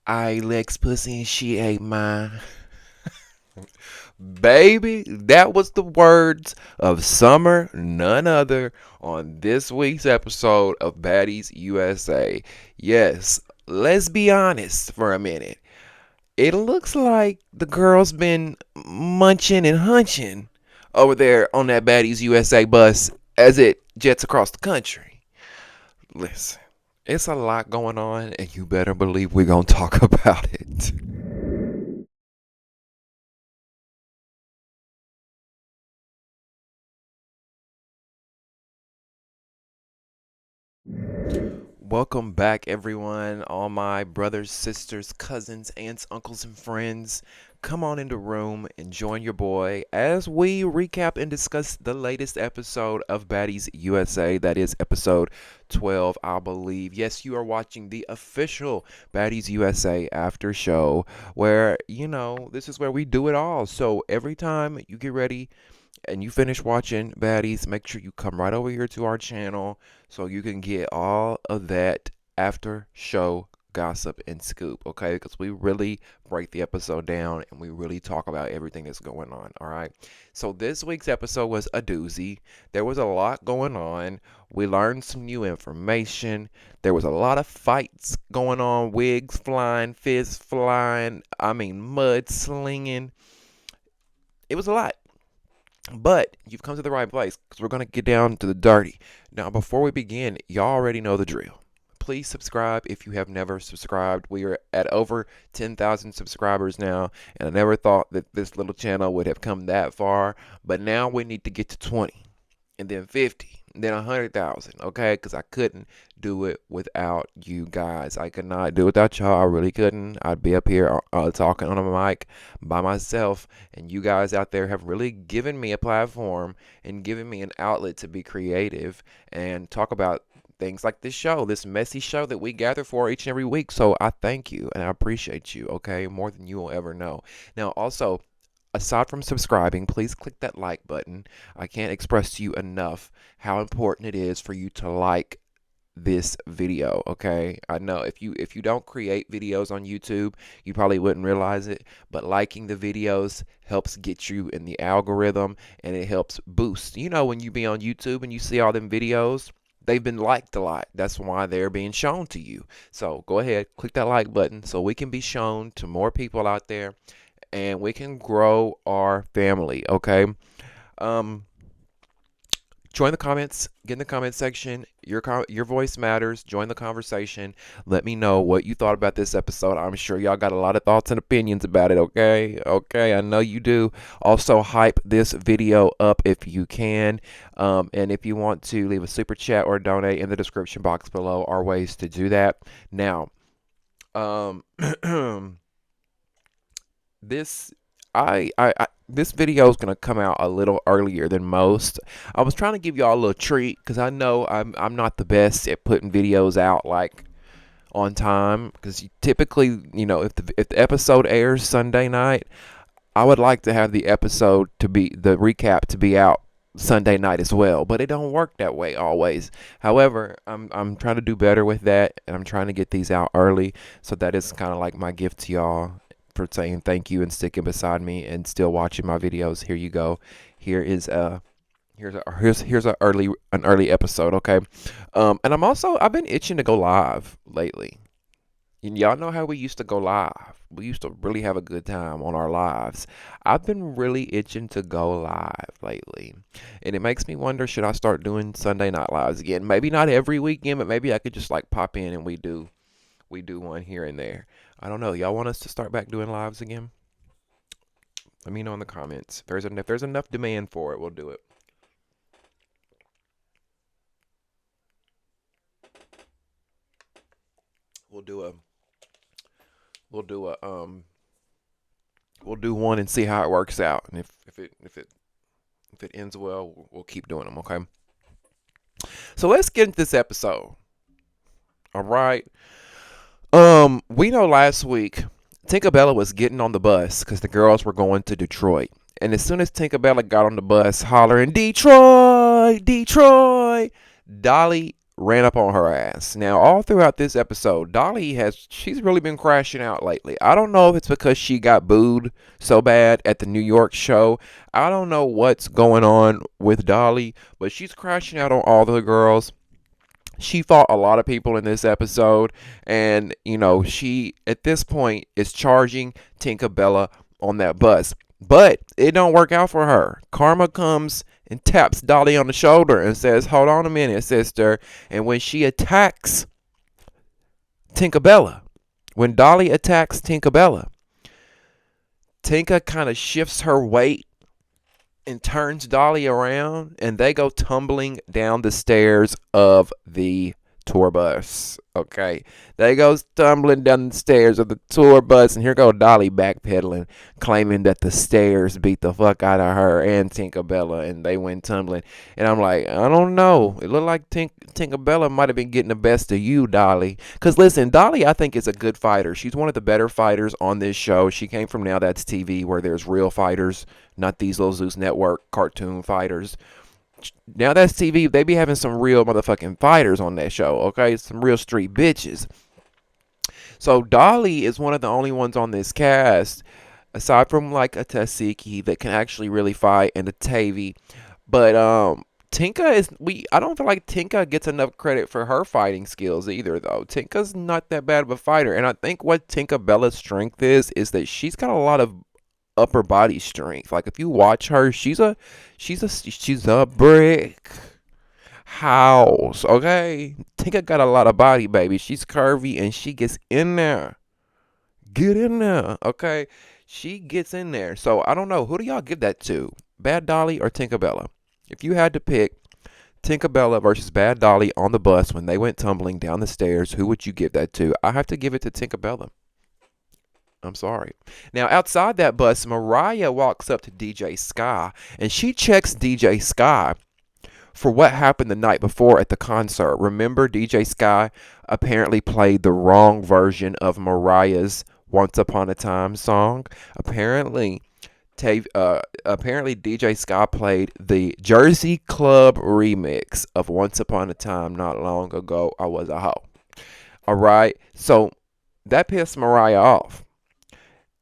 I licks pussy and she ate mine. Baby, that was the words of Summer, none other, on this week's episode of Baddies USA. Yes, let's be honest for a minute. It looks like the girl's been munching and hunching over there on that Baddies USA bus as it jets across the country. Listen, it's a lot going on, and you better believe we're going to talk about it. Welcome back, everyone. All my brothers, sisters, cousins, aunts, uncles, and friends. Come on in the room and join your boy as we recap and discuss the latest episode of Baddies USA. That is episode 12, I believe. Yes, you are watching the official Baddies USA after show where, this is where we do it all. So every time you get ready and you finish watching Baddies, make sure you come right over here to our channel so you can get all of that after show gossip and scoop, okay? Because we really break the episode down and we really talk about everything that's going on, all right? So this week's episode was a doozy. There was a lot going on. We learned some new information. There was a lot of fights going on, wigs flying, fists flying, mud slinging. It was a lot. But you've come to the right place because we're going to get down to the dirty. Now, before we begin, y'all already know the drill. Please subscribe if you have never subscribed. We are at over 10,000 subscribers now, and I never thought that this little channel would have come that far. But now we need to get to 20, and then 50, and then 100,000, okay? Because I couldn't do it without you guys. I could not do it without y'all. I really couldn't. I'd be up here talking on a mic by myself, and you guys out there have really given me a platform and given me an outlet to be creative and talk about things like this show, this messy show that we gather for each and every week. So I thank you and I appreciate you, okay? More than you will ever know. Now, also, aside from subscribing, please click that like button. I can't express to you enough how important it is for you to like this video, okay? I know if you don't create videos on YouTube, you probably wouldn't realize it, but liking the videos helps get you in the algorithm and it helps boost. You know, when you be on YouTube and you see all them videos, they've been liked a lot. That's why they're being shown to you. So go ahead, click that like button so we can be shown to more people out there and we can grow our family, okay? Um, Join the comments, get in the comment section. Your voice matters. Join the conversation. Let me know what you thought about this episode. I'm sure y'all got a lot of thoughts and opinions about it, okay? Okay, I know you do. Also, hype this video up if you can. And if you want to leave a super chat or donate, in the description box below are ways to do that. Now, um, this this video is gonna come out a little earlier than most. I was trying to give y'all a little treat because I know I'm not the best at putting videos out like on time. Because typically, if the episode airs Sunday night, I would like to have the episode to be the recap to be out Sunday night as well, but it don't work that way always. However, I'm trying to do better with that, and I'm trying to get these out early, so that is kind of like my gift to y'all for saying thank you and sticking beside me and still watching my videos. Here you go. Here is here's an early episode, okay? And I've been itching to go live lately. And y'all know how we used to go live. We used to really have a good time on our lives. I've been really itching to go live lately. And it makes me wonder, should I start doing Sunday night lives again? Maybe not every weekend, but maybe I could just like pop in and we do one here and there. I don't know. Y'all want us to start back doing lives again? Let me know in the comments. If there's enough demand for it, we'll do it. We'll do a we'll do a we'll do one and see how it works out. And if it ends well, we'll keep doing them, okay? So let's get into this episode. All right. We know last week Tinkerbella was getting on the bus because the girls were going to Detroit. And as soon as Tinkerbella got on the bus hollering, Detroit, Detroit, Dolly ran up on her ass. Now, all throughout this episode, she's really been crashing out lately. I don't know if it's because she got booed so bad at the New York show. I don't know what's going on with Dolly, but she's crashing out on all the girls. She fought a lot of people in this episode, and she at this point is charging Tinkerbella on that bus. But it don't work out for her. Karma comes and taps Dolly on the shoulder and says, "Hold on a minute, sister." And when she attacks Tinkerbella, when Dolly attacks Tinkerbella, Tinka kind of shifts her weight and turns Dolly around, and they go tumbling down the stairs of the tour bus. Okay, they go tumbling down the stairs of the tour bus, and here go Dolly backpedaling, claiming that the stairs beat the fuck out of her and Tinkerbella, and they went tumbling. And I'm like, I don't know. It looked like Tinkerbella might have been getting the best of you, Dolly. Because listen, Dolly, I think, is a good fighter. She's one of the better fighters on this show. She came from Now That's TV, where there's real fighters, not these little Zeus Network cartoon fighters. Now That's TV, they be having some real motherfucking fighters on that show, okay? Some real street bitches. So Dolly is one of the only ones on this cast, aside from like a Tasiki, that can actually really fight, and a Tavi. But Tinka I don't feel like Tinka gets enough credit for her fighting skills either, though. Tinka's not that bad of a fighter, and I think what Tinkerbella's strength is that she's got a lot of upper body strength. Like if you watch her, she's a brick house. Okay, Tinka got a lot of body, baby. She's curvy and she gets in there. Get in there. Okay, she gets in there. So I don't know, who do y'all give that to? Bad Dolly or Tinkerbella? If you had to pick Tinkerbella versus Bad Dolly on the bus when they went tumbling down the stairs, who would you give that to? I have to give it to Tinkerbella. I'm sorry. Now, outside that bus, Mariah walks up to DJ Sky, and she checks DJ Sky for what happened the night before at the concert. Remember, DJ Sky apparently played the wrong version of Mariah's Once Upon a Time song. Apparently DJ Sky played the Jersey Club remix of Once Upon a Time Not Long Ago, I Was a Hoe. All right, so that pissed Mariah off.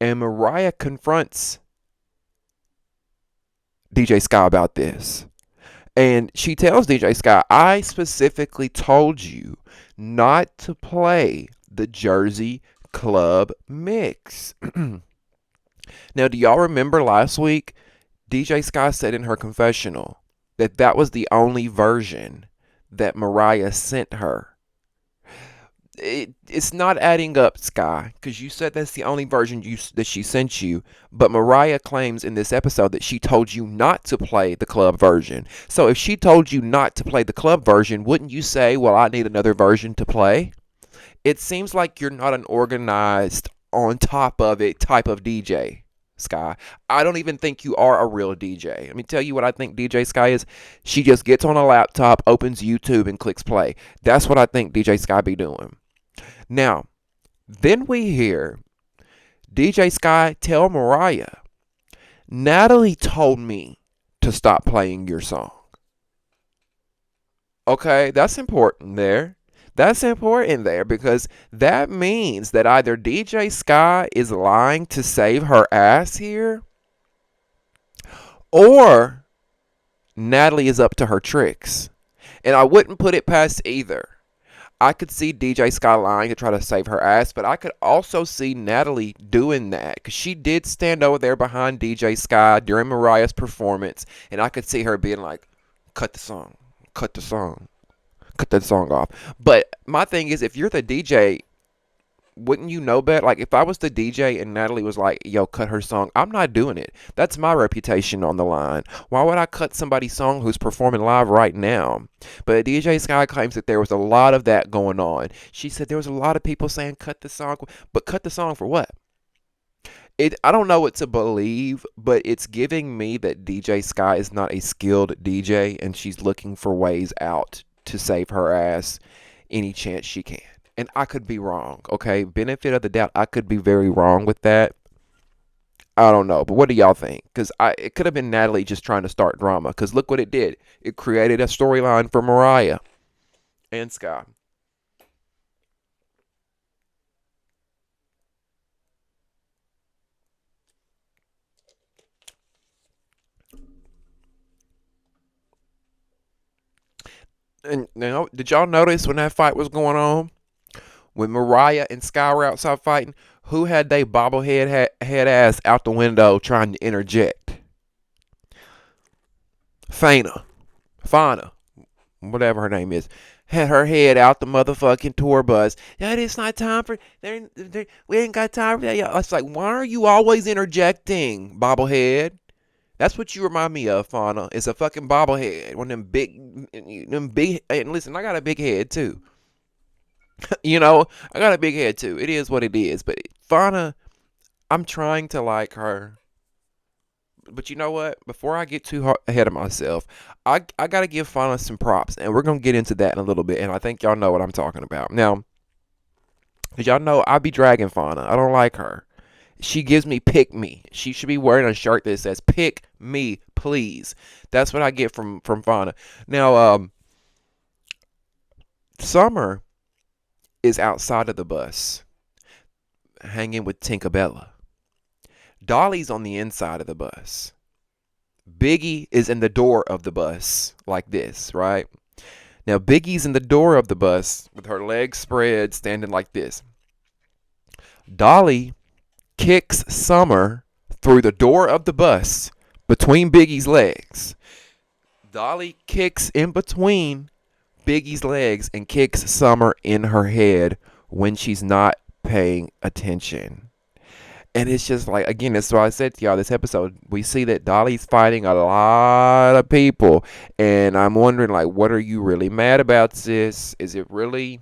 And Mariah confronts DJ Sky about this. And she tells DJ Sky, I specifically told you not to play the Jersey Club mix. Now, do y'all remember last week? DJ Sky said in her confessional that was the only version that Mariah sent her. It's not adding up, Sky, because you said that's the only version that she sent you, but Mariah claims in this episode that she told you not to play the club version. So if she told you not to play the club version, wouldn't you say, well, I need another version to play? It seems like you're not an organized, on top of it type of DJ, Sky. I don't even think you are a real DJ. Let me tell you what I think DJ Sky is. She just gets on a laptop, opens YouTube, and clicks play. That's what I think DJ Sky be doing. Now, then we hear DJ Sky tell Mariah, Natalie told me to stop playing your song. Okay, that's important there. That's important there because that means that either DJ Sky is lying to save her ass here, or Natalie is up to her tricks. And I wouldn't put it past either. I could see DJ Sky lying to try to save her ass, but I could also see Natalie doing that because she did stand over there behind DJ Sky during Mariah's performance, and I could see her being like, cut the song, cut the song, cut that song off. But my thing is, if you're the DJ, wouldn't you know better? Like, if I was the DJ and Natalie was like, yo, cut her song, I'm not doing it. That's my reputation on the line. Why would I cut somebody's song who's performing live right now? But DJ Sky claims that there was a lot of that going on. She said there was a lot of people saying cut the song, but cut the song for what? I don't know what to believe, but it's giving me that DJ Sky is not a skilled DJ and she's looking for ways out to save her ass any chance she can. And I could be wrong, okay? Benefit of the doubt, I could be very wrong with that. I don't know, but what do y'all think? Because it could have been Natalie just trying to start drama. Because look what it did. It created a storyline for Mariah. and Sky. And now, did y'all notice when that fight was going on, when Mariah and Sky were outside fighting, who had they bobblehead head ass out the window trying to interject? Fauna, whatever her name is, had her head out the motherfucking tour bus. Yeah, it's not time for. We ain't got time for that. Yeah, it's like, why are you always interjecting, bobblehead? That's what you remind me of, Fauna. It's a fucking bobblehead. One of them big. And listen, I got a big head too. I got a big head too. It is what it is. But Fauna, I'm trying to like her. But you know what? Before I get too ahead of myself, I got to give Fauna some props. And we're going to get into that in a little bit. And I think y'all know what I'm talking about. Now, because y'all know I be dragging Fauna. I don't like her. She gives me pick me. She should be wearing a shirt that says pick me, please. That's what I get from Fauna. Now, Summer is outside of the bus, hanging with Tinkerbella. Dolly's on the inside of the bus. Biggie is in the door of the bus, like this, right? Now, Biggie's in the door of the bus with her legs spread, standing like this. Dolly kicks Summer through the door of the bus between Biggie's legs. Dolly kicks in between Biggie's legs and kicks Summer in her head when she's not paying attention. And it's just like, again, that's why I said to y'all this episode, we see that Dolly's fighting a lot of people. And I'm wondering, like, what are you really mad about, sis? Is it really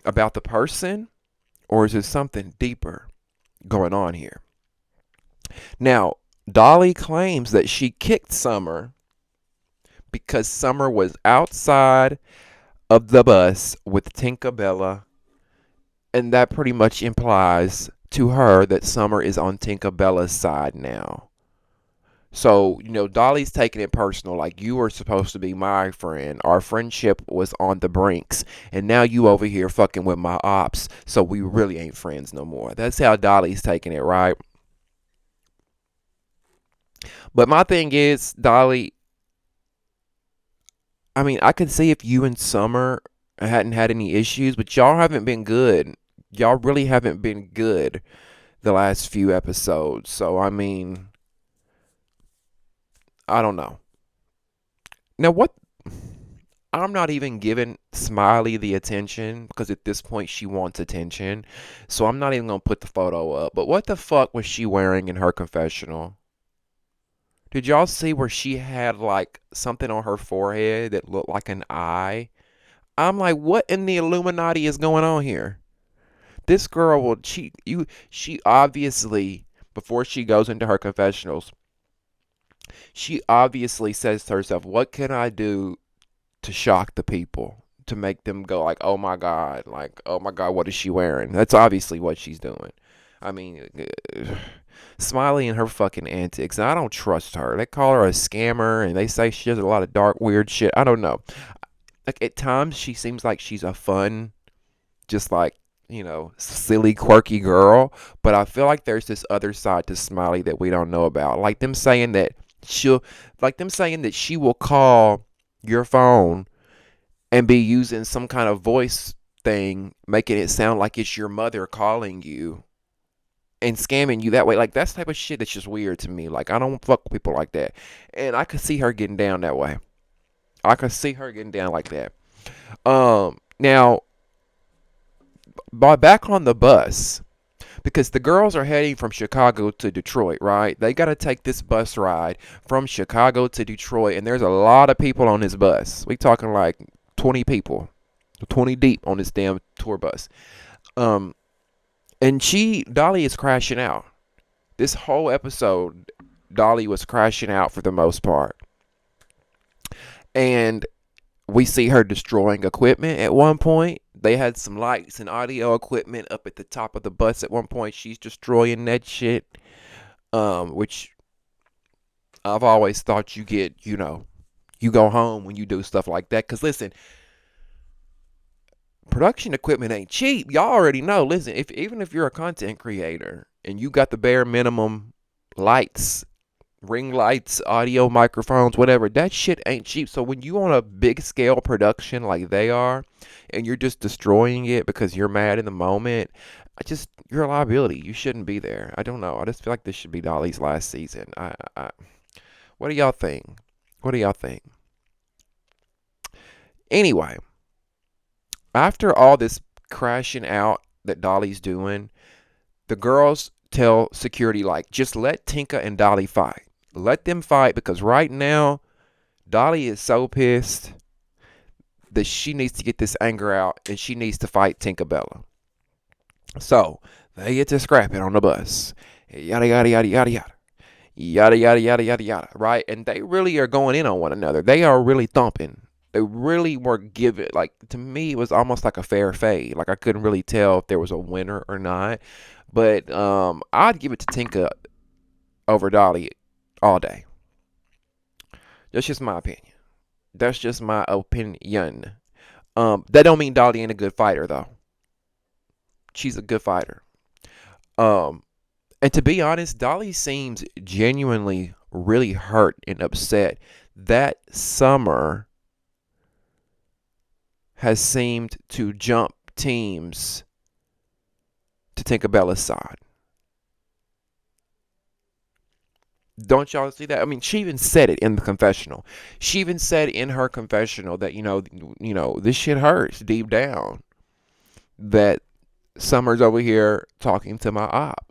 about the person? Or is there something deeper going on here? Now, Dolly claims that she kicked Summer because Summer was outside of the bus with Tinkerbella, and that pretty much implies to her that Summer is on Tinkerbella's side now. So, Dolly's taking it personal, like, you were supposed to be my friend. Our friendship was on the brinks, and now you over here fucking with my ops, so we really ain't friends no more. That's how Dolly's taking it, right? But my thing is, Dolly, I mean, I could see if you and Summer hadn't had any issues, but y'all haven't been good. Y'all really haven't been good the last few episodes. So, I mean, I don't know. Now, what? I'm not even giving Smiley the attention because at this point she wants attention. So I'm not even going to put the photo up. But what the fuck was she wearing in her confessional? Did y'all see where she had like something on her forehead that looked like an eye? I'm like, what in the Illuminati is going on here? This girl will cheat you. She obviously, before she goes into her confessionals, she obviously says to herself, what can I do to shock the people? To make them go like, oh my God, what is she wearing? That's obviously what she's doing. I mean, Smiley and her fucking antics. I don't trust her. They call her a scammer and they say she does a lot of dark, weird shit. I don't know. Like, at times she seems like she's a fun, just like, silly, quirky girl. But I feel like there's this other side to Smiley that we don't know about. Like them saying that she will call your phone and be using some kind of voice thing, making it sound like it's your mother calling you and scamming you that way. Like, that's the type of shit that's just weird to me. Like, I don't fuck with people like that. And I could see her getting down that way. I could see her getting down like that. Now, back on the bus, because the girls are heading from Chicago to Detroit, right? They got to take this bus ride from Chicago to Detroit, and there's a lot of people on this bus. We talking like 20 people, 20 deep on this damn tour bus. And Dolly is crashing out. This whole episode, Dolly was crashing out for the most part. And we see her destroying equipment at one point. They had some lights and audio equipment up at the top of the bus at one point. She's destroying that shit, which I've always thought you get You go home when you do stuff like that. Because listen, production equipment ain't cheap. Y'all already know. Listen, if even if you're a content creator and you got the bare minimum lights, ring lights, audio microphones, whatever, that shit ain't cheap. So when you on a big scale production like they are, and you're just destroying it because you're mad in the moment, you're a liability. You shouldn't be there. I don't know. I just feel like this should be Dolly's last season. What do y'all think? What do y'all think? Anyway, after all this crashing out that Dolly's doing, the girls tell security, like, just let Tinka and Dolly fight. Let them fight because right now, Dolly is so pissed that she needs to get this anger out and she needs to fight Tinkerbella. So they get to scrapping on the bus. Yada, yada, yada, yada, yada. Yada, yada, yada, yada, yada. Right? And they really are going in on one another. They are really thumping. They really were giving, like, to me, it was almost like a fair fade. Like, I couldn't really tell if there was a winner or not. But I'd give it to Tinka over Dolly all day. That's just my opinion. That's just my opinion. That don't mean Dolly ain't a good fighter though. She's a good fighter. Um, and to be honest, Dolly seems genuinely really hurt and upset that Summer has seemed to jump teams to Tinkerbella's side. Don't y'all see that? I mean, she even said it in the confessional. She even said in her confessional that this shit hurts deep down. That Summer's over here talking to my op.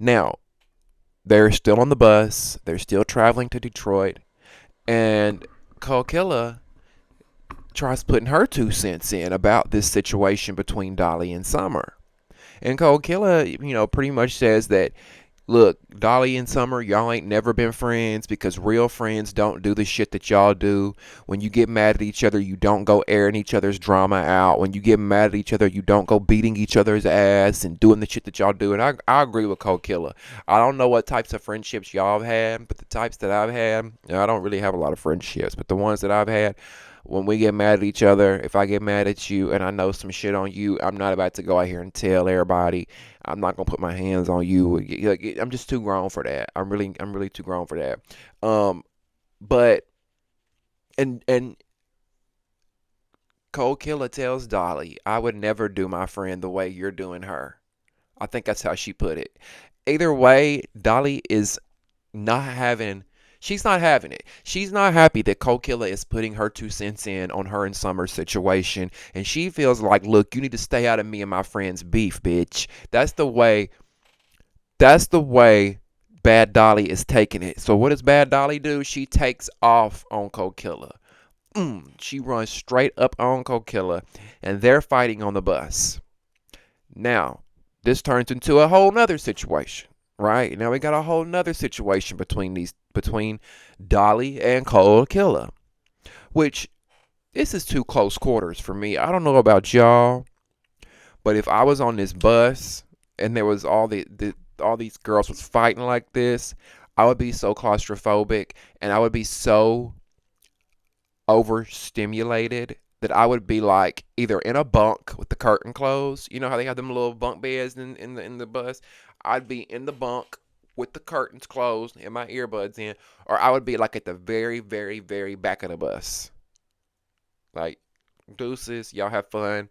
Now, they're still on the bus. They're still traveling to Detroit, and Kokilla tries putting her 2 cents in about this situation between Dolly and Summer. And Kokilla, pretty much says that, look, Dolly and Summer, y'all ain't never been friends because real friends don't do the shit that y'all do. When you get mad at each other, you don't go airing each other's drama out. When you get mad at each other, you don't go beating each other's ass and doing the shit that y'all do. And I agree with Kokilla. I don't know what types of friendships y'all have had, but the types that I've had, I don't really have a lot of friendships, but the ones that I've had, when we get mad at each other, if I get mad at you and I know some shit on you, I'm not about to go out here and tell everybody. I'm not gonna put my hands on you. I'm just too grown for that. I'm really too grown for that. But and Cold Killer tells Dolly, I would never do my friend the way you're doing her. I think that's how she put it. Either way, Dolly is not having. She's not having it. She's not happy that Cold Killer is putting her 2 cents in on her and Summer's situation. And she feels like, look, you need to stay out of me and my friend's beef, bitch. That's the way Bad Dolly is taking it. So what does Bad Dolly do? She takes off on Cold Killer. She runs straight up on Cold Killer. And they're fighting on the bus. Now, this turns into a whole nother situation. Right? Now we got a whole nother situation between Dolly and Cold Killer. Which, this is too close quarters for me. I don't know about y'all, but if I was on this bus and there was all these girls was fighting like this, I would be so claustrophobic and I would be so overstimulated that I would be like either in a bunk with the curtain closed. You know how they have them little bunk beds in the bus? I'd be in the bunk with the curtains closed and my earbuds in, or I would be like at the very, very, very back of the bus. Like, deuces, y'all have fun.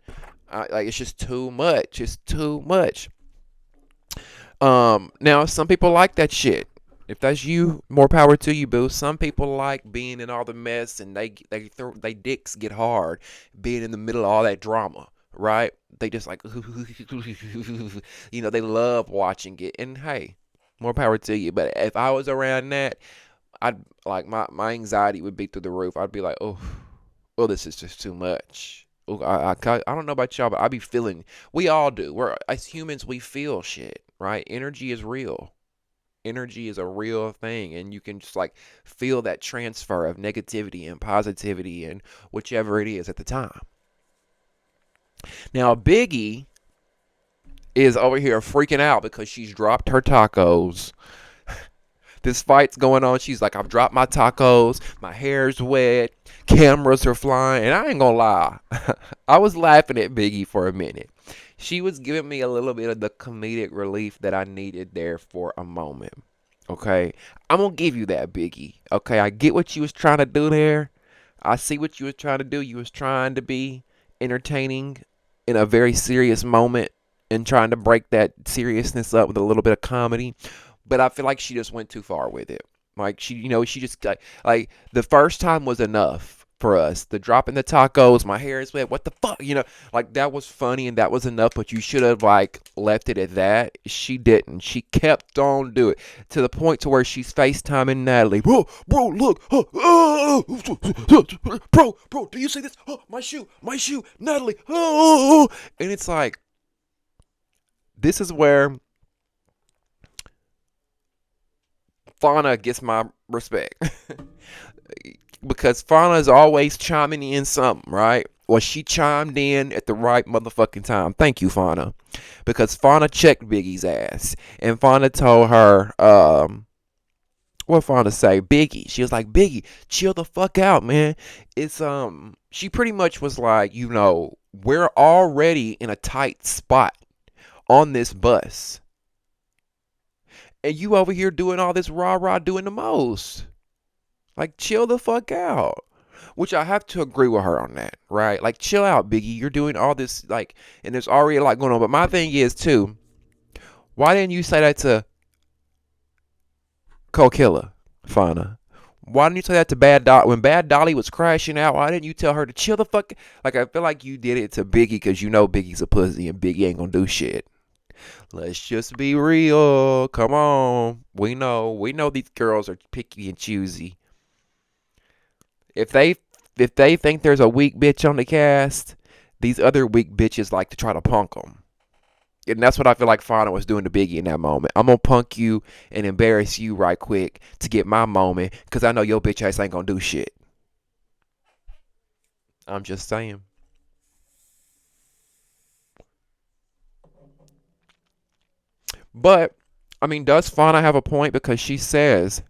Like, it's just too much. It's too much. Now some people like that shit. If that's you, more power to you, boo. Some people like being in all the mess and they dicks get hard being in the middle of all that drama, right? They just like, they love watching it. And hey, more power to you. But if I was around that, I'd like my anxiety would be through the roof. I'd be like, oh, this is just too much. Oh, I don't know about y'all, but I be feeling. We all do. As humans, we feel shit, right? Energy is real. Energy is a real thing, and you can just like feel that transfer of negativity and positivity and whichever it is at the time. Now, Biggie is over here freaking out because she's dropped her tacos. This fight's going on. She's like, I've dropped my tacos. My hair's wet. Cameras are flying. And I ain't gonna lie. I was laughing at Biggie for a minute. She was giving me a little bit of the comedic relief that I needed there for a moment. Okay? I'm gonna give you that, Biggie. Okay? I get what you was trying to do there. I see what you was trying to do. You was trying to be entertaining in a very serious moment and trying to break that seriousness up with a little bit of comedy. But I feel like she just went too far with it. Like she just like the first time was enough for us. The dropping the tacos, my hair is wet. What the fuck, like that was funny and that was enough. But you should have like left it at that. She didn't. She kept on doing it to the point to where she's FaceTiming Natalie. Bro, look, bro, do you see this? My shoe, Natalie. And it's like, this is where Fauna gets my respect. Because Fauna is always chiming in something, right? Well, she chimed in at the right motherfucking time. Thank you, Fauna. Because Fauna checked Biggie's ass. And Fauna told her, what Fauna say? Biggie. She was like, Biggie, chill the fuck out, man. It's, she pretty much was like, we're already in a tight spot on this bus. And you over here doing all this rah-rah doing the most. Like, chill the fuck out. Which I have to agree with her on that, right? Like, chill out, Biggie. You're doing all this, like, and there's already a lot going on. But my thing is, too, why didn't you say that to Killer, Fauna? Why didn't you say that to Bad Dolly? When Bad Dolly was crashing out, why didn't you tell her to chill the fuck? Like, I feel like you did it to Biggie because you know Biggie's a pussy and Biggie ain't gonna do shit. Let's just be real. Come on. We know these girls are picky and choosy. If they think there's a weak bitch on the cast, these other weak bitches like to try to punk them. And that's what I feel like Fauna was doing to Biggie in that moment. I'm going to punk you and embarrass you right quick to get my moment because I know your bitch ass ain't going to do shit. I'm just saying. But, I mean, does Fauna have a point? Because she says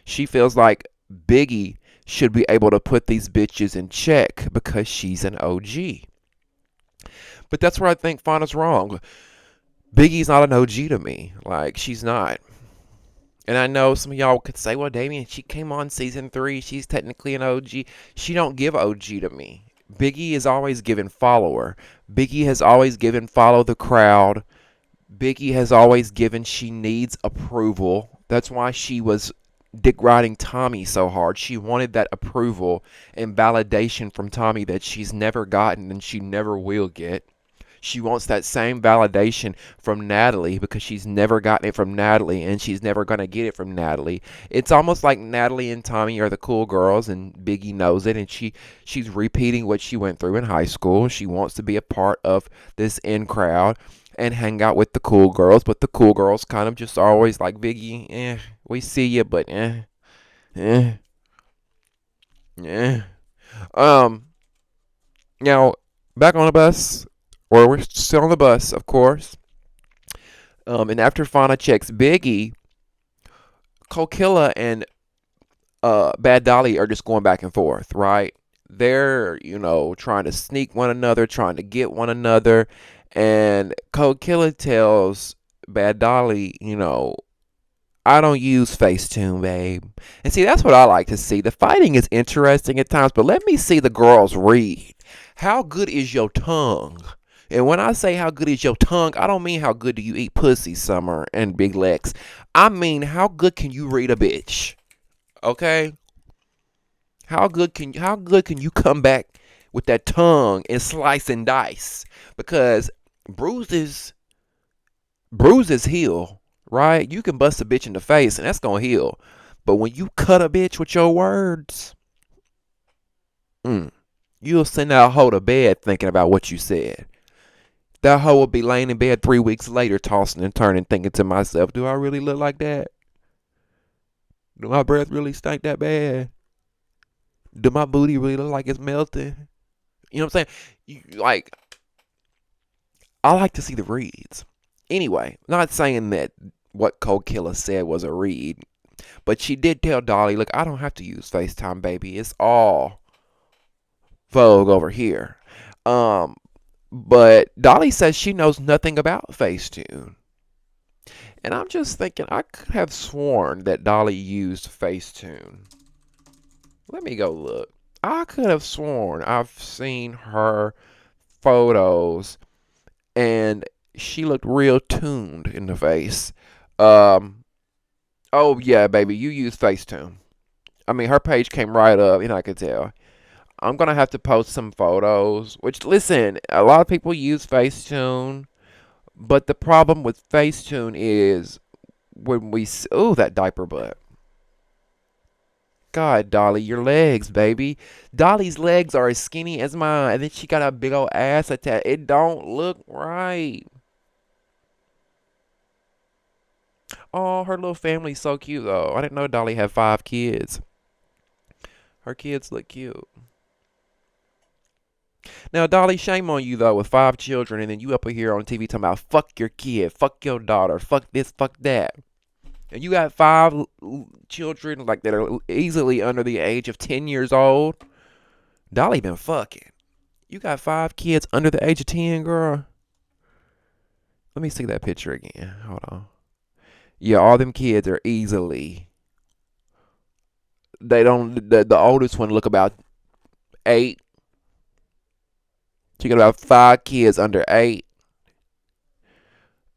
she feels like Biggie should be able to put these bitches in check because she's an OG. But that's where I think Fauna's wrong. Biggie's not an OG to me. Like, she's not. And I know some of y'all could say, well, Damien, she came on season 3. She's technically an OG. She don't give OG to me. Biggie is always given follower. Biggie has always given follow the crowd. Biggie has always given she needs approval. That's why she was dick riding Tommy so hard. She wanted that approval and validation from Tommy that she's never gotten and she never will get. She wants that same validation from Natalie because she's never gotten it from Natalie and she's never going to get it from Natalie. It's almost like Natalie and Tommy are the cool girls and Biggie knows it, and she's repeating what she went through in high school. She wants to be a part of this in crowd and hang out with the cool girls, but the cool girls kind of just always like, Biggie, we see you, but eh. Now, back on the bus, or we're still on the bus, of course. And after Fauna checks Biggie, Kokilla and Bad Dolly are just going back and forth, right? They're, trying to sneak one another, trying to get one another. And Kokilla tells Bad Dolly, I don't use Facetune, babe. And see, that's what I like to see. The fighting is interesting at times, but let me see the girls read. How good is your tongue? And when I say how good is your tongue, I don't mean how good do you eat pussy, Summer and Big Lex. I mean how good can you read a bitch? Okay? How good can you come back with that tongue and slice and dice? Because bruises heal, right? You can bust a bitch in the face and that's gonna heal. But when you cut a bitch with your words, you'll send that hoe to bed thinking about what you said. That hoe will be laying in bed 3 weeks later, tossing and turning, thinking to myself, do I really look like that? Do my breath really stink that bad? Do my booty really look like it's melting? You know what I'm saying? I like to see the reads. Anyway, not saying that what Cold Killer said was a read. But she did tell Dolly, look, I don't have to use FaceTime, baby. It's all Vogue over here. Um, but Dolly says she knows nothing about Facetune. And I'm just thinking, I could have sworn that Dolly used Facetune. Let me go look. I could have sworn I've seen her photos and she looked real tuned in the face. Um, oh yeah, baby, you use Facetune. I mean, her page came right up, and I could tell. I'm gonna have to post some photos. Which, listen, a lot of people use Facetune, but the problem with Facetune is when we oh, that diaper butt. God, Dolly, your legs, baby. Dolly's legs are as skinny as mine, and then she got a big old ass attack. It don't look right. Oh, her little family's so cute though. I didn't know Dolly had 5 kids. Her kids look cute. Now, Dolly, shame on you though, with 5 children, and then you up here on TV talking about fuck your kid, fuck your daughter, fuck this, fuck that. And you got children like that are easily under the age of 10 years old. Dolly been fucking. You got 5 kids under the age of 10, girl. Let me see that picture again. Hold on. Yeah, all them kids are easily. They don't. The oldest one look about 8. She got about 5 kids under 8.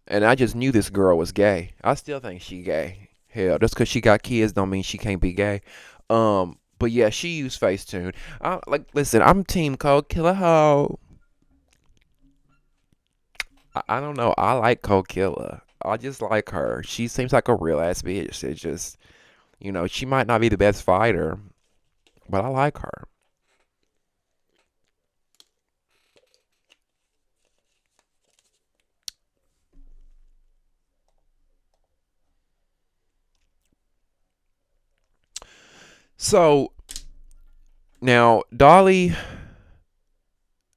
And I just knew this girl was gay. I still think she gay. Hell, just because she got kids don't mean she can't be gay. But yeah, she used Facetune. Listen, I'm Team Cold Killer Ho. I don't know. I like Cold Killer. I just like her. She seems like a real ass bitch. It's just, she might not be the best fighter, but I like her. So now Dolly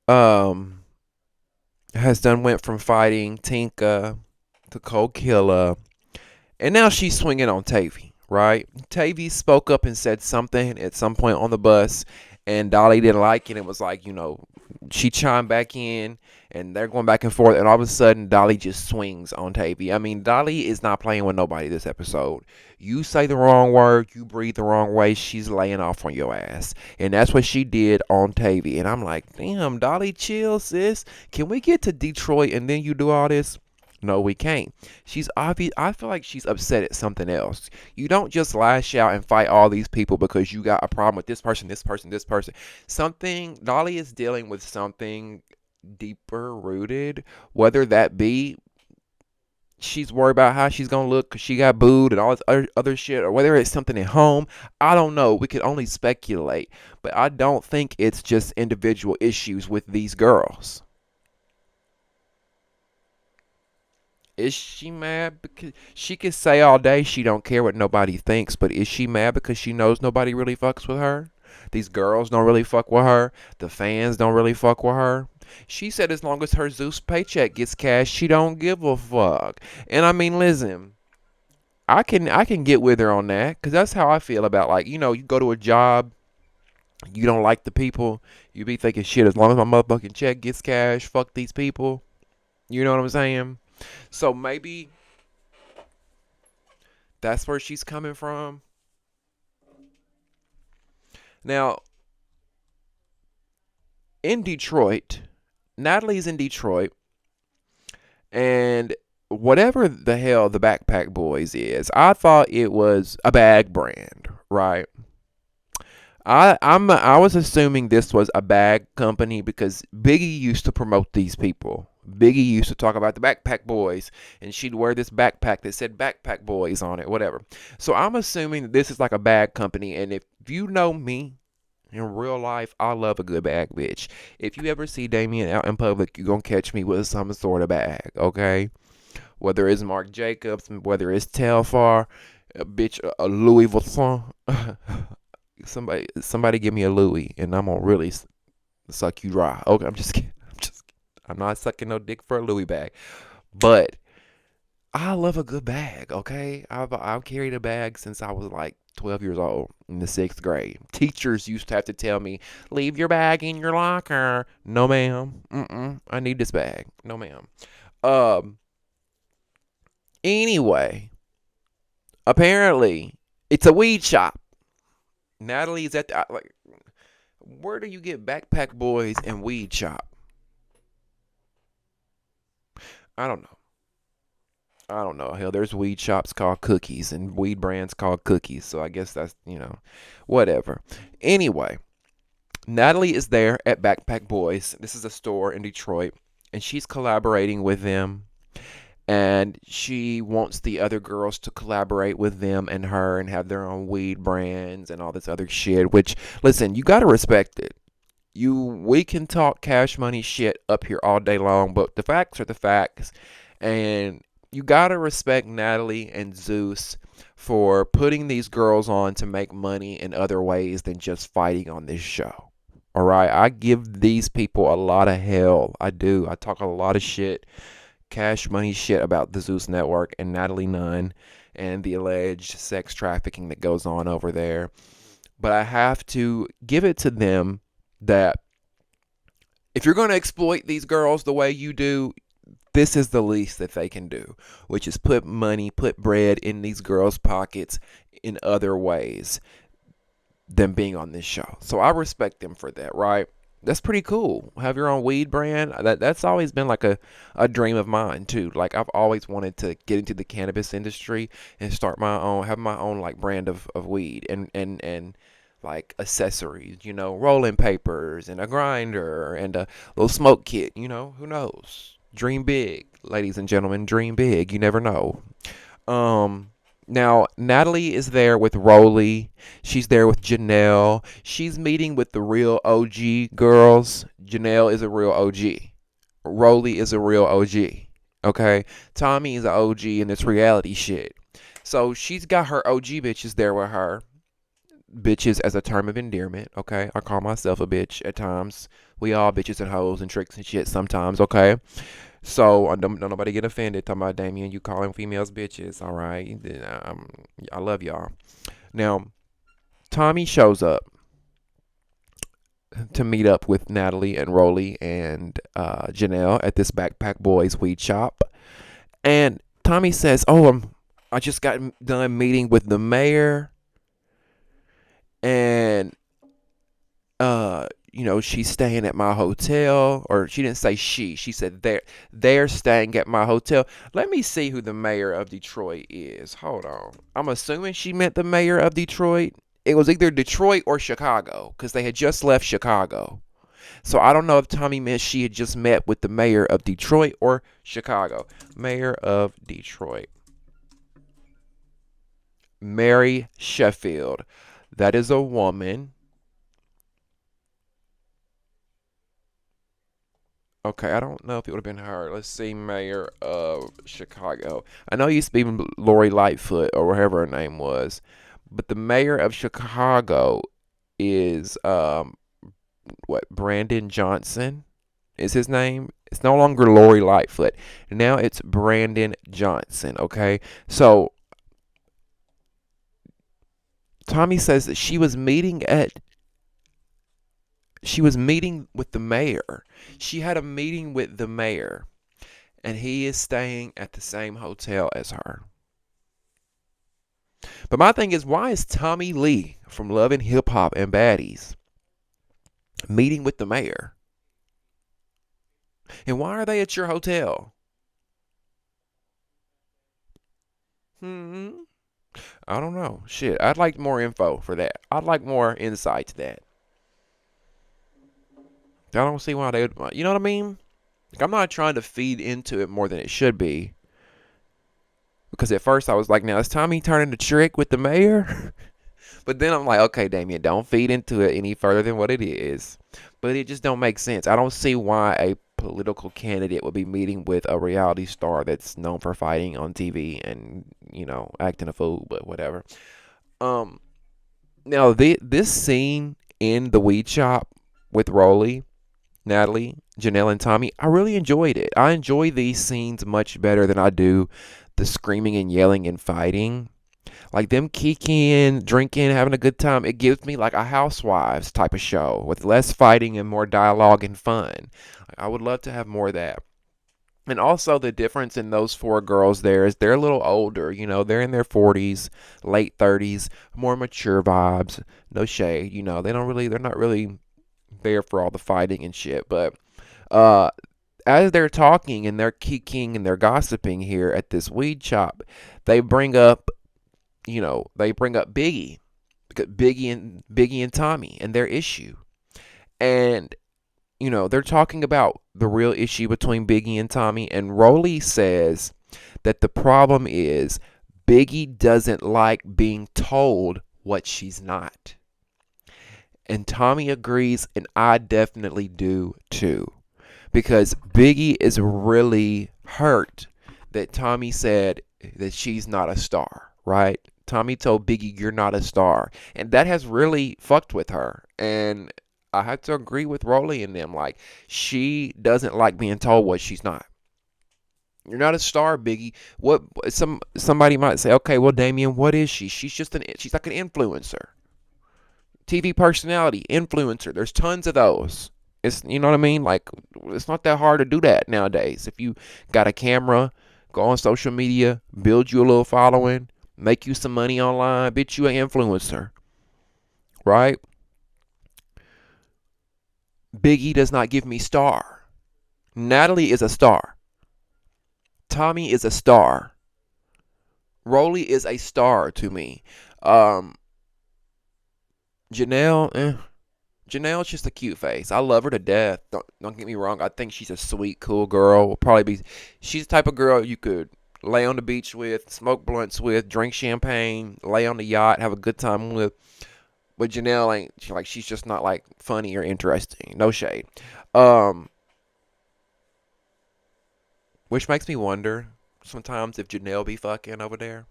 um has done went from fighting Tinka to Cold Killer, and now she's swinging on Tavy, right? Tavy spoke up and said something at some point on the bus, and Dolly didn't like it. It was like, she chimed back in, and they're going back and forth, and all of a sudden, Dolly just swings on Tavy. I mean, Dolly is not playing with nobody this episode. You say the wrong word, you breathe the wrong way, she's laying off on your ass. And that's what she did on Tavy. And I'm like, damn, Dolly, chill, sis. Can we get to Detroit and then you do all this? No, we can't. She's obvious. I feel like she's upset at something else. You don't just lash out and fight all these people because you got a problem with this person, this person, this person. Something, Dolly is dealing with something deeper rooted, whether that be she's worried about how she's gonna look because she got booed and all this other shit, or whether it's something at home. I don't know. We could only speculate, but I don't think it's just individual issues with these girls. Is she mad because she could say all day she don't care what nobody thinks, but is she mad because she knows nobody really fucks with her? These girls don't really fuck with her. The fans don't really fuck with her. She said as long as her Zeus paycheck gets cashed, she don't give a fuck. And I mean, listen, I can get with her on that because that's how I feel about, like, you go to a job, you don't like the people, you be thinking, shit, as long as my motherfucking check gets cashed, fuck these people. You know what I'm saying? So maybe that's where she's coming from. Now, in Detroit, Natalie's in Detroit, and whatever the hell the Backpack Boys is, I thought it was a bag brand, right? I was assuming this was a bag company because Biggie used to promote these people. Biggie used to talk about the Backpack Boys, and she'd wear this backpack that said Backpack Boys on it, whatever. So I'm assuming that this is like a bag company, and if you know me in real life, I love a good bag, bitch. If you ever see Damien out in public, you're gonna catch me with some sort of bag, okay? Whether it's Marc Jacobs, whether it's Telfar, bitch, a Louis Vuitton. Somebody give me a Louis, and I'm gonna really suck you dry. Okay, I'm just kidding. I'm not sucking no dick for a Louis bag. But I love a good bag, okay? I've carried a bag since I was like 12 years old in the sixth grade. Teachers used to have to tell me, leave your bag in your locker. No, ma'am. I need this bag. No, ma'am. Um, anyway, apparently, it's a weed shop. Natalie's at the, like, where do you get backpack boys and weed shop? I don't know. I don't know. Hell, there's weed shops called Cookies and weed brands called Cookies. So I guess that's, whatever. Anyway, Natalie is there at Backpack Boys. This is a store in Detroit, and she's collaborating with them. And she wants the other girls to collaborate with them and her and have their own weed brands and all this other shit. Which, listen, you gotta respect it. We can talk cash money shit up here all day long, but the facts are the facts. And you gotta respect Natalie and Zeus for putting these girls on to make money in other ways than just fighting on this show. All right, I give these people a lot of hell. I do. I talk a lot of shit, cash money shit about the Zeus Network and Natalie Nunn and the alleged sex trafficking that goes on over there. But I have to give it to them that if you're going to exploit these girls the way you do, this is the least that they can do, which is put money, put bread in these girls' pockets in other ways than being on this show. So I respect them for that, right? That's pretty cool. Have your own weed brand. That's always been like a dream of mine too. Like I've always wanted to get into the cannabis industry and start my own, have my own like brand of weed and like accessories, rolling papers and a grinder and a little smoke kit, who knows? Dream big, ladies and gentlemen, dream big. You never know. Um Now, Natalie is there with Rolly. She's there with Janelle. She's meeting with the real OG girls. Janelle is a real OG. Rolly is a real OG. Okay? Tommy is an OG in this reality shit. So she's got her OG bitches there with her. Bitches as a term of endearment. Okay? I call myself a bitch at times. We all bitches and hoes and tricks and shit sometimes. Okay? So don't nobody get offended talking about Damien. You calling females bitches, all right? I love y'all. Now, Tommy shows up to meet up with Natalie and Rolly and Janelle at this Backpack Boys weed shop, and Tommy says, "Oh, I just got done meeting with the mayor, and she's staying at my hotel," or she didn't say she said they're staying at my hotel. Let me see who the mayor of Detroit is. Hold on. I'm assuming she meant the mayor of Detroit. It was either Detroit or Chicago because they had just left Chicago. So I don't know if Tommy meant she had just met with the mayor of Detroit or Chicago. Mayor of Detroit. Mary Sheffield. That is a woman. Okay, I don't know if it would have been her. Let's see, mayor of Chicago. I know it used to be Lori Lightfoot or whatever her name was, but the mayor of Chicago is Brandon Johnson is his name. It's no longer Lori Lightfoot. Now it's Brandon Johnson. Okay, so Tommy says that she was meeting with the mayor. She had a meeting with the mayor, and he is staying at the same hotel as her. But my thing is, why is Tommy Lee from Love and Hip Hop and Baddies meeting with the mayor? And why are they at your hotel? I don't know. Shit, I'd like more info for that. I'd like more insight to that. I don't see why they would. You know what I mean? Like, I'm not trying to feed into it more than it should be. Because at first I was like, now is Tommy turning the trick with the mayor? But then I'm like, okay, Damien, don't feed into it any further than what it is. But it just don't make sense. I don't see why a political candidate would be meeting with a reality star that's known for fighting on TV and, acting a fool, but whatever. Now this scene in the weed shop with Rolly, Natalie, Janelle, and Tommy, I really enjoyed it. I enjoy these scenes much better than I do the screaming and yelling and fighting, like them kikiing, drinking, having a good time, it gives me like a Housewives type of show with less fighting and more dialogue and fun. I would love to have more of that. And also the difference in those four girls there is they're a little older, they're in their 40s, late 30s, more mature vibes. No shade, they're not really there for all the fighting and shit. But uh, as they're talking and they're kikiing and they're gossiping here at this weed shop, they bring up, Biggie, because Biggie and Tommy and their issue. And they're talking about the real issue between Biggie and Tommy, and Rolly says that the problem is Biggie doesn't like being told what she's not. And Tommy agrees, and I definitely do too. Because Biggie is really hurt that Tommy said that she's not a star, right? Tommy told Biggie, "You're not a star." And that has really fucked with her. And I have to agree with Rolly and them. Like, she doesn't like being told what she's not. You're not a star, Biggie. What somebody might say, okay, well, Damien, what is she? She's like an influencer. TV personality, influencer. There's tons of those. You know what I mean? Like, it's not that hard to do that nowadays. If you got a camera, go on social media, build you a little following, make you some money online, bitch, you an influencer. Right? Biggie does not give me star. Natalie is a star. Tommy is a star. Rolly is a star to me. Janelle, Janelle's just a cute face. I love her to death. Don't get me wrong. I think she's a sweet, cool girl. She's the type of girl you could lay on the beach with, smoke blunts with, drink champagne, lay on the yacht, have a good time with. But Janelle ain't, she's just not like funny or interesting. No shade. Which makes me wonder sometimes if Janelle be fucking over there.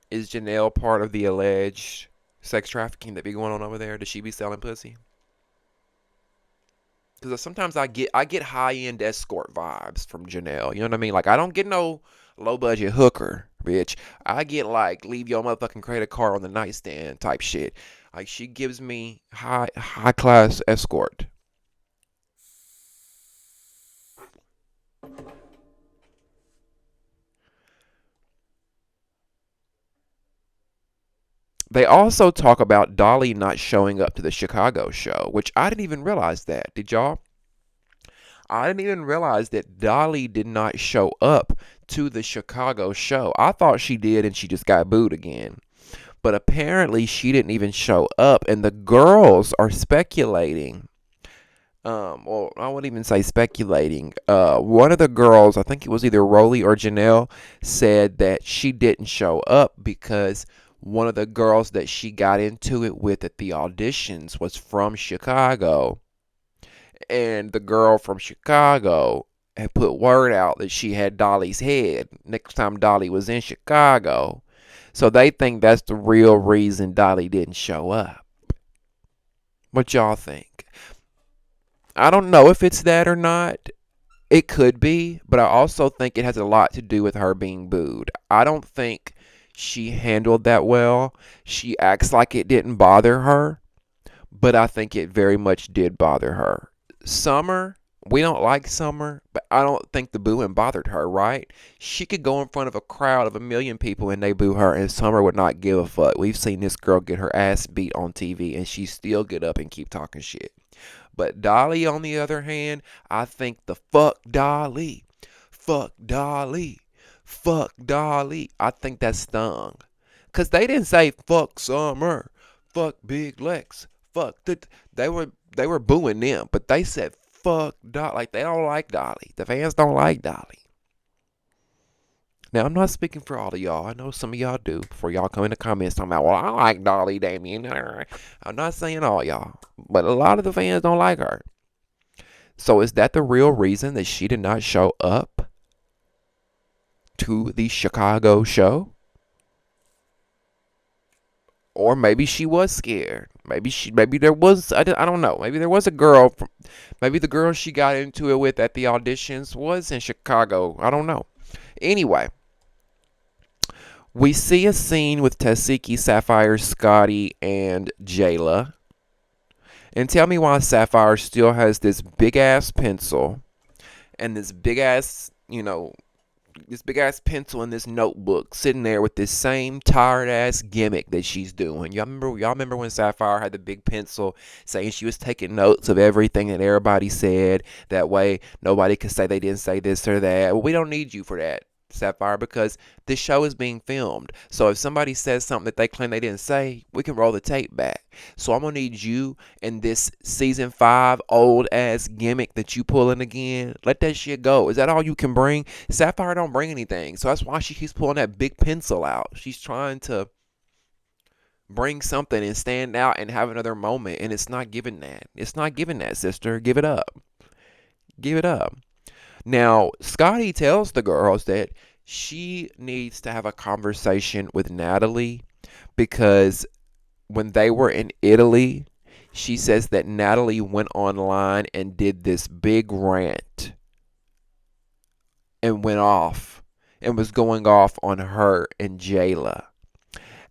Is Janelle part of the alleged sex trafficking that be going on over there? Does she be selling pussy? Because sometimes I get high end escort vibes from Janelle. You know what I mean? Like, I don't get no low budget hooker, bitch. I get like leave your motherfucking credit card on the nightstand type shit. Like, she gives me high class escort. They also talk about Dolly not showing up to the Chicago show, which I didn't even realize that. Did y'all? I didn't even realize that Dolly did not show up to the Chicago show. I thought she did and she just got booed again. But apparently she didn't even show up, and the girls are speculating. Well, I wouldn't even say speculating. One of the girls, I think it was either Rolly or Janelle, said that she didn't show up because one of the girls that she got into it with at the auditions was from Chicago. And the girl from Chicago had put word out that she had Dolly's head next time Dolly was in Chicago. So they think that's the real reason Dolly didn't show up. What y'all think? I don't know if it's that or not. It could be, but I also think it has a lot to do with her being booed. I don't think she handled that well. She acts like it didn't bother her, but I think it very much did bother her. Summer, we don't like Summer, but I don't think the booing bothered her, right? She could go in front of a crowd of 1,000,000 people and they boo her, and Summer would not give a fuck. We've seen this girl get her ass beat on TV, and she still get up and keep talking shit. But Dolly, on the other hand, I think the fuck Dolly, fuck Dolly, fuck Dolly, I think that stung. Because they didn't say fuck Summer, fuck Big Lex, fuck the. They were booing them, but they said fuck Dolly. Like, they don't like Dolly. The fans don't like Dolly. Now, I'm not speaking for all of y'all. I know some of y'all do. Before y'all come in the comments talking about, well, I like Dolly, Damien. I'm not saying all y'all, but a lot of the fans don't like her. So is that the real reason that she did not show up to the Chicago show? Or maybe she was scared. Maybe there was, I don't know. Maybe there was a girl, maybe the girl she got into it with at the auditions was in Chicago. I don't know. Anyway, we see a scene with Tasiki, Sapphire, Scotty, and Jayla. And tell me why Sapphire still has this big ass pencil and this big ass, this big ass pencil in this notebook sitting there with this same tired ass gimmick that she's doing. Y'all remember when Sapphire had the big pencil saying she was taking notes of everything that everybody said. That way nobody could say they didn't say this or that. Well, we don't need you for that, Sapphire, because this show is being filmed. So if somebody says something that they claim they didn't say, we can roll the tape back. So I'm gonna need you and this season 5 old ass gimmick that you pulling again. Let that shit go. Is that all you can bring? Sapphire don't bring anything. So that's why she keeps pulling that big pencil out. She's trying to bring something and stand out and have another moment, and it's not giving that. It's not giving that, sister. Give it up. Give it up. Now, Scotty tells the girls that she needs to have a conversation with Natalie because when they were in Italy, she says that Natalie went online and did this big rant and went off and was going off on her and Jayla.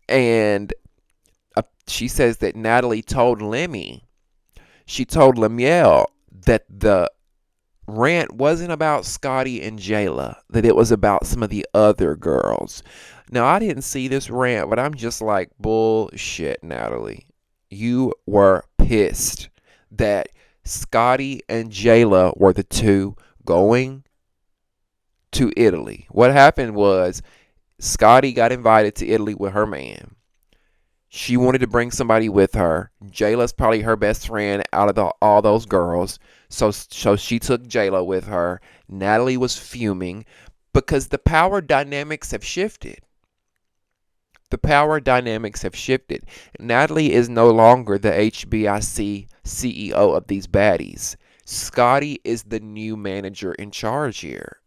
And she says that Natalie told she told Lemuel that the rant wasn't about Scotty and Jayla, that it was about some of the other girls. Now, I didn't see this rant, but I'm just like, bullshit, Natalie. You were pissed that Scotty and Jayla were the two going to Italy. What happened was Scotty got invited to Italy with her man. She wanted to bring somebody with her. Jayla's probably her best friend out of all those girls. So she took Jayla with her. Natalie was fuming because the power dynamics have shifted. The power dynamics have shifted. Natalie is no longer the HBIC CEO of these baddies. Scotty is the new manager in charge here.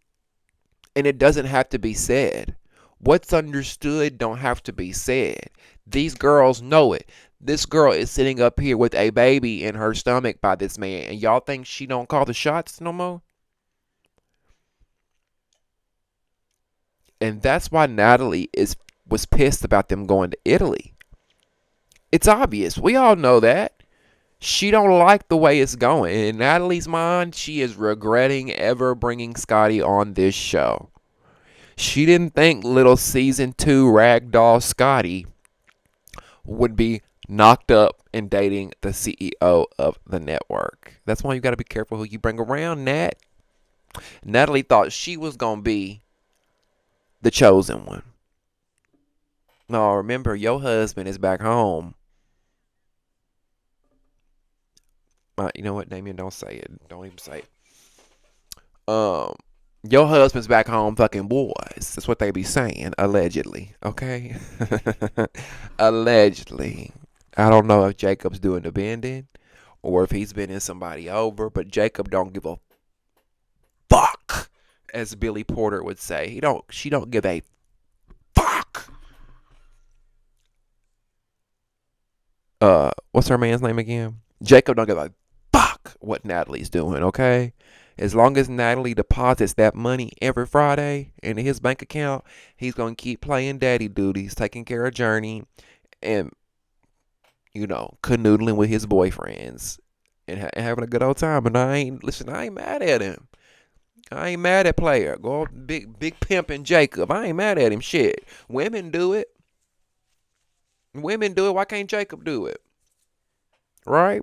And it doesn't have to be said. What's understood don't have to be said. These girls know it. This girl is sitting up here with a baby in her stomach by this man, and y'all think she don't call the shots no more? And that's why Natalie was pissed about them going to Italy. It's obvious. We all know that. She don't like the way it's going. In Natalie's mind, she is regretting ever bringing Scotty on this show. She didn't think little season 2 ragdoll Scotty would be knocked up and dating the CEO of the network. That's why you got to be careful who you bring around, Nat. Natalie thought she was going to be the chosen one. No, remember, your husband is back home. You know what, Damien? Don't say it. Don't even say it. Your husband's back home fucking boys. That's what they be saying, allegedly. Okay? Allegedly. I don't know if Jacob's doing the bending or if he's been in somebody over, but Jacob don't give a fuck, as Billy Porter would say. She don't give a fuck. What's her man's name again? Jacob don't give a fuck what Natalie's doing, okay? As long as Natalie deposits that money every Friday into his bank account, he's going to keep playing daddy duties, taking care of Journey, and, canoodling with his boyfriends and having a good old time. And I ain't mad at him. I ain't mad at player. Go big pimpin' Jacob. I ain't mad at him. Shit. Women do it. Why can't Jacob do it? Right?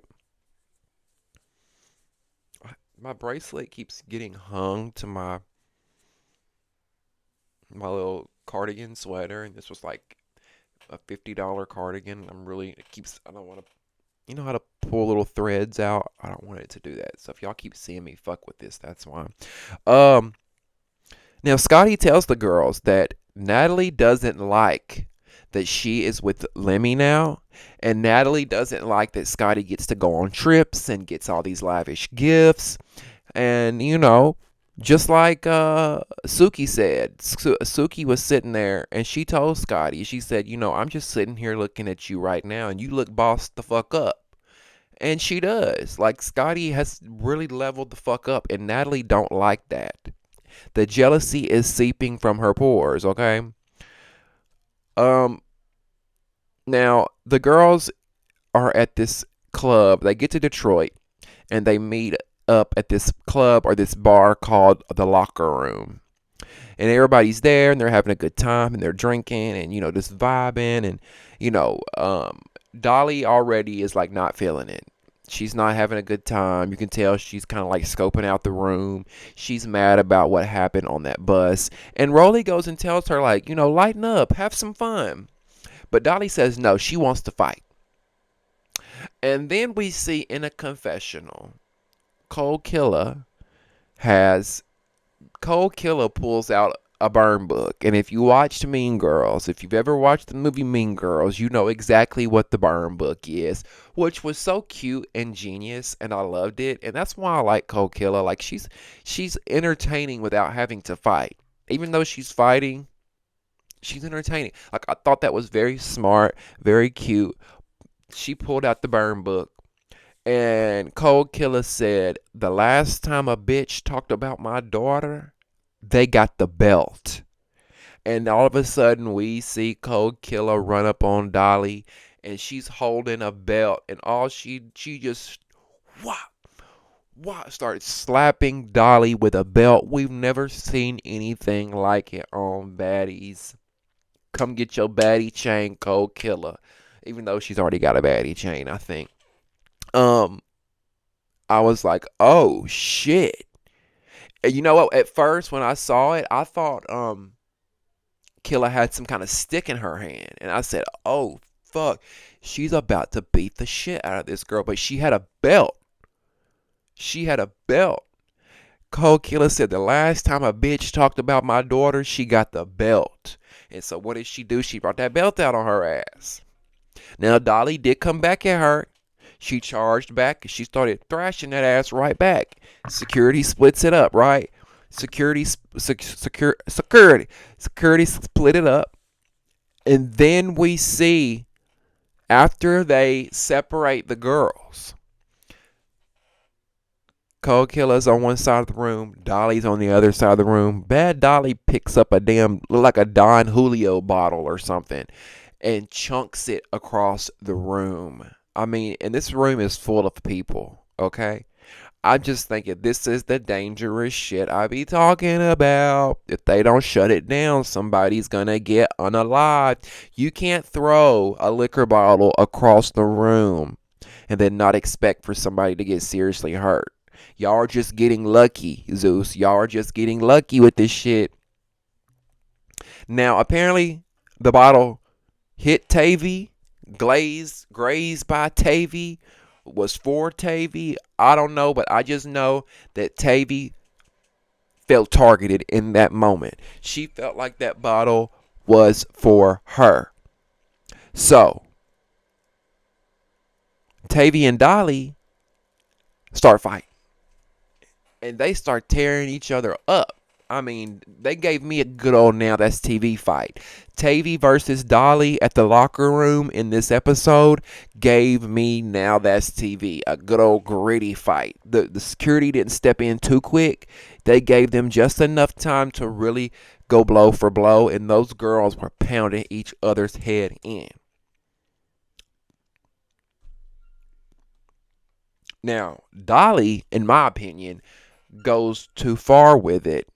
My bracelet keeps getting hung to my little cardigan sweater, and this was like a $50 cardigan. I don't want to, how to pull little threads out. I don't want it to do that. So if y'all keep seeing me fuck with this, that's why. Now Scotty tells the girls that Natalie doesn't like that she is with Lemmy now, and Natalie doesn't like that Scotty gets to go on trips and gets all these lavish gifts. And, just like Suki said, Suki was sitting there and she told Scotty, she said, I'm just sitting here looking at you right now and you look bossed the fuck up. And she does. Like, Scotty has really leveled the fuck up, and Natalie don't like that. The jealousy is seeping from her pores, okay? Um Now the girls are at this club. They get to Detroit and they meet up at this club or this bar called the Locker Room. And everybody's there and they're having a good time and they're drinking and just vibing and you know Dolly already is like not feeling it. She's not having a good time. You can tell she's kind of like scoping out the room. She's mad about what happened on that bus. And Rolly goes and tells her like, lighten up, have some fun. But Dolly says no, she wants to fight. And then we see in a confessional, Cold Killer has Cold Killer pulls out a burn book. And if you watched Mean Girls, if you've ever watched the movie Mean Girls, you know exactly what the burn book is, which was so cute and genius, and I loved it. And that's why I like Cold Killer. Like she's entertaining without having to fight. Even though she's fighting, she's entertaining. Like I thought that was very smart, very cute. She pulled out the burn book. And Cold Killer said, the last time a bitch talked about my daughter, they got the belt. And all of a sudden, we see Cold Killer run up on Dolly, and she's holding a belt, and all she just whop, whop, started slapping Dolly with a belt. We've never seen anything like it on Baddies. Come get your baddie chain, Cold Killer. Even though she's already got a baddie chain, I think. Um, I was like, oh shit. And you know what? At first, when I saw it, I thought Killa had some kind of stick in her hand, and I said, "Oh fuck, she's about to beat the shit out of this girl." But she had a belt. She had a belt. Cold Killer said, "The last time a bitch talked about my daughter, she got the belt." And so, what did she do? She brought that belt out on her ass. Now, Dolly did come back at her. She charged back and she started thrashing that ass right back. Security splits it up, right? Security split it up. And then we see after they separate the girls, Cold Killer's on one side of the room, Dolly's on the other side of the room. Bad Dolly picks up a look like a Don Julio bottle or something, and chunks it across the room. I mean, and this room is full of people, okay? I'm just thinking this is the dangerous shit I be talking about. If they don't shut it down, somebody's gonna get unalived. You can't throw a liquor bottle across the room and then not expect for somebody to get seriously hurt. Y'all are just getting lucky, Zeus. Y'all are just getting lucky with this shit. Now, apparently, the bottle hit Tavy, grazed by Tavy, was for Tavy. I don't know, but I just know that Tavy felt targeted in that moment. She felt like that bottle was for her. So, Tavy and Dolly start fighting. And they start tearing each other up. I mean, they gave me a good old now that's TV fight. Tavy versus Dolly at the locker room in this episode gave me now that's TV. A good old gritty fight. The security didn't step in too quick. They gave them just enough time to really go blow for blow. And those girls were pounding each other's head in. Now, Dolly, in my opinion, goes too far with it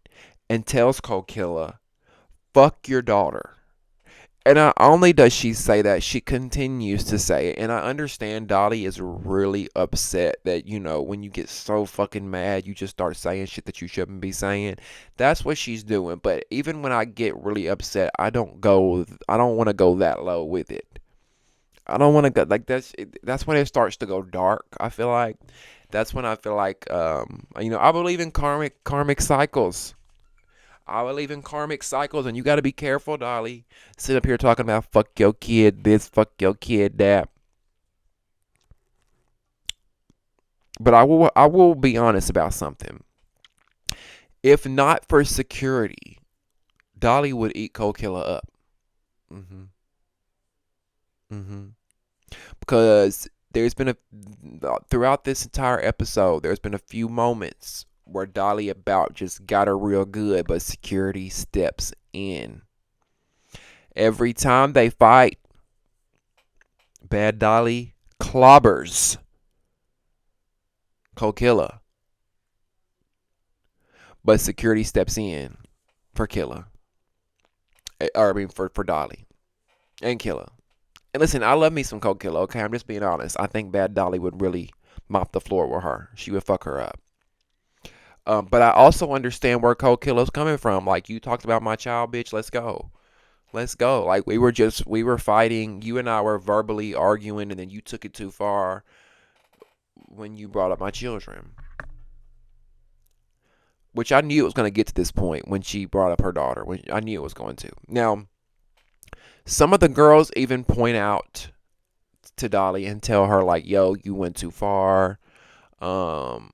and tells Cold Killer, fuck your daughter. And not only does she say that, she continues to say it. And I understand Dolly is really upset that, when you get so fucking mad, you just start saying shit that you shouldn't be saying. That's what she's doing. But even when I get really upset, I don't want to go that low with it. I don't want to go like that's when it starts to go dark. I feel like that's when I feel like I believe in karmic cycles. I believe in karmic cycles, and you got to be careful, Dolly. Sit up here talking about fuck your kid this, fuck your kid that. But I will be honest about something. If not for security, Dolly would eat Cold Killer up. Mhm. Mhm. Because throughout this entire episode, there's been a few moments where Dolly about just got her real good, but security steps in. Every time they fight, Bad Dolly clobbers Killer, but security steps in for Killer. Or I mean for Dolly and Killer. And listen, I love me some Killer, okay? I'm just being honest. I think Bad Dolly would really mop the floor with her. She would fuck her up. But I also understand where Killer's coming from. Like, you talked about my child, bitch. Let's go. Let's go. Like, we were fighting. You and I were verbally arguing, and then you took it too far when you brought up my children. Which I knew it was going to get to this point when she brought up her daughter. I knew it was going to. Now, some of the girls even point out to Dolly and tell her, like, yo, you went too far. You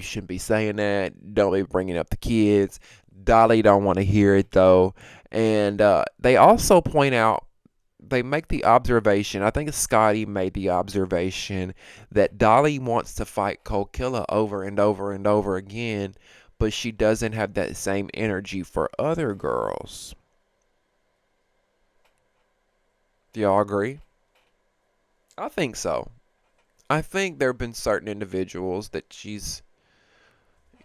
shouldn't be saying that. Don't be bringing up the kids. Dolly don't want to hear it, though. And they also point out, they make the observation, I think Scotty made the observation, that Dolly wants to fight Killer over and over and over again, but she doesn't have that same energy for other girls. Do y'all agree? I think so. I think there have been certain individuals that she's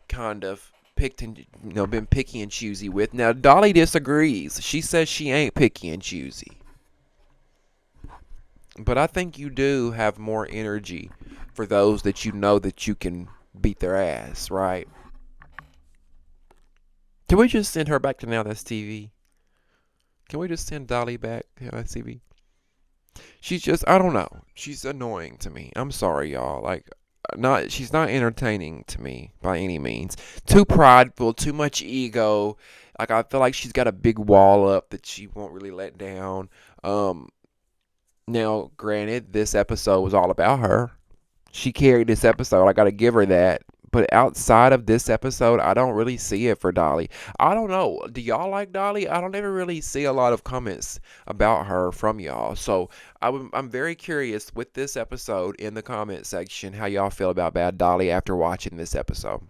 kind of picked and been picky and choosy with. Now Dolly disagrees. She says she ain't picky and choosy. But I think you do have more energy for those that you know that you can beat their ass, right? Can we just send her back to Now That's TV? Can we just send Dolly back to Now That's TV? She's just, I don't know. She's annoying to me. I'm sorry, y'all. Like, she's not entertaining to me by any means. Too prideful, too much ego. Like, I feel like she's got a big wall up that she won't really let down. Now, granted, this episode was all about her. She carried this episode. I got to give her that. But outside of this episode, I don't really see it for Dolly. I don't know. Do y'all like Dolly? I don't ever really see a lot of comments about her from y'all. So I'm very curious with this episode in the comment section how y'all feel about Bad Dolly after watching this episode.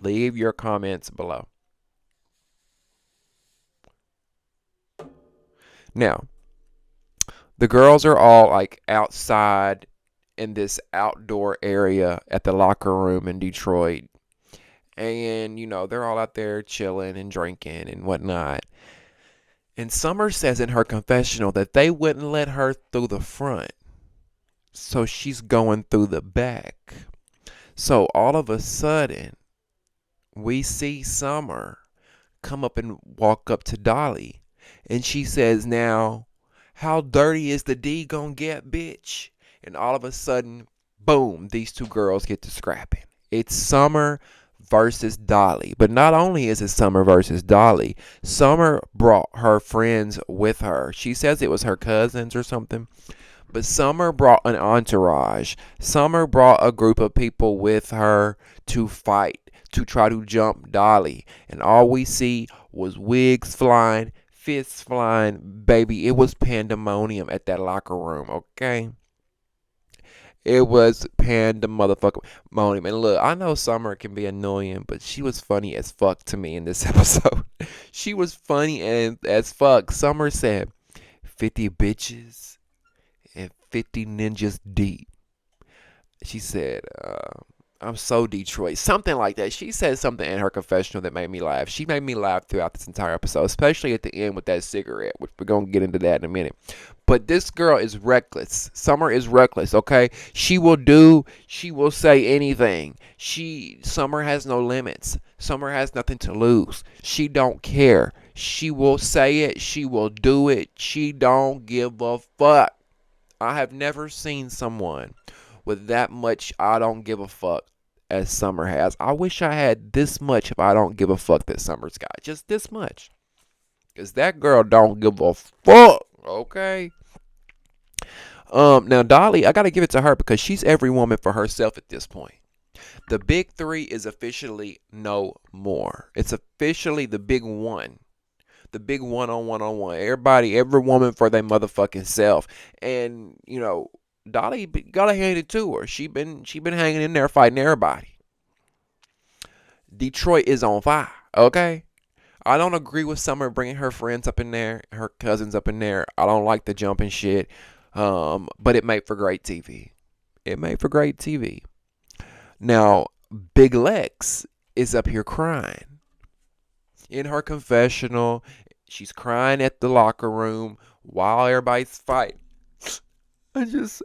Leave your comments below. Now, the girls are all like outside in this outdoor area at the locker room in Detroit. And, they're all out there chilling and drinking and whatnot. And Summer says in her confessional that they wouldn't let her through the front. So she's going through the back. So all of a sudden, we see Summer come up and walk up to Dolly. And she says, now, how dirty is the D gonna get, bitch? And all of a sudden, boom, these two girls get to scrapping. It's Summer versus Dolly. But not only is it Summer versus Dolly, Summer brought her friends with her. She says it was her cousins or something. But Summer brought an entourage. Summer brought a group of people with her to fight, to try to jump Dolly. And all we see was wigs flying, fists flying. Baby, it was pandemonium at that locker room, okay? It was pandemonium. And look, I know Summer can be annoying, but she was funny as fuck to me in this episode. She was funny as fuck. Summer said, 50 bitches and 50 ninjas deep. She said, I'm so Detroit. Something like that. She said something in her confessional that made me laugh. She made me laugh throughout this entire episode, especially at the end with that cigarette, which we're going to get into that in a minute. But this girl is reckless. Summer is reckless, okay? She will say anything. Summer has no limits. Summer has nothing to lose. She don't care. She will say it. She will do it. She don't give a fuck. I have never seen someone with that much I don't give a fuck as Summer has. I wish I had this much if I don't give a fuck that Summer's got. Just this much. Because that girl don't give a fuck. Okay? Now Dolly, I got to give it to her because she's every woman for herself at this point. The big three is officially no more. It's officially the big one. The big one-on-one-on-one. Every woman for their motherfucking self. And, Dolly gotta hand it to her. She been hanging in there fighting everybody. Detroit is on fire. Okay. I don't agree with Summer bringing her friends up in there, her cousins up in there. I don't like the jumping shit. But it made for great TV. It made for great TV. Now, Big Lex is up here crying in her confessional. She's crying at the locker room while everybody's fighting. I just,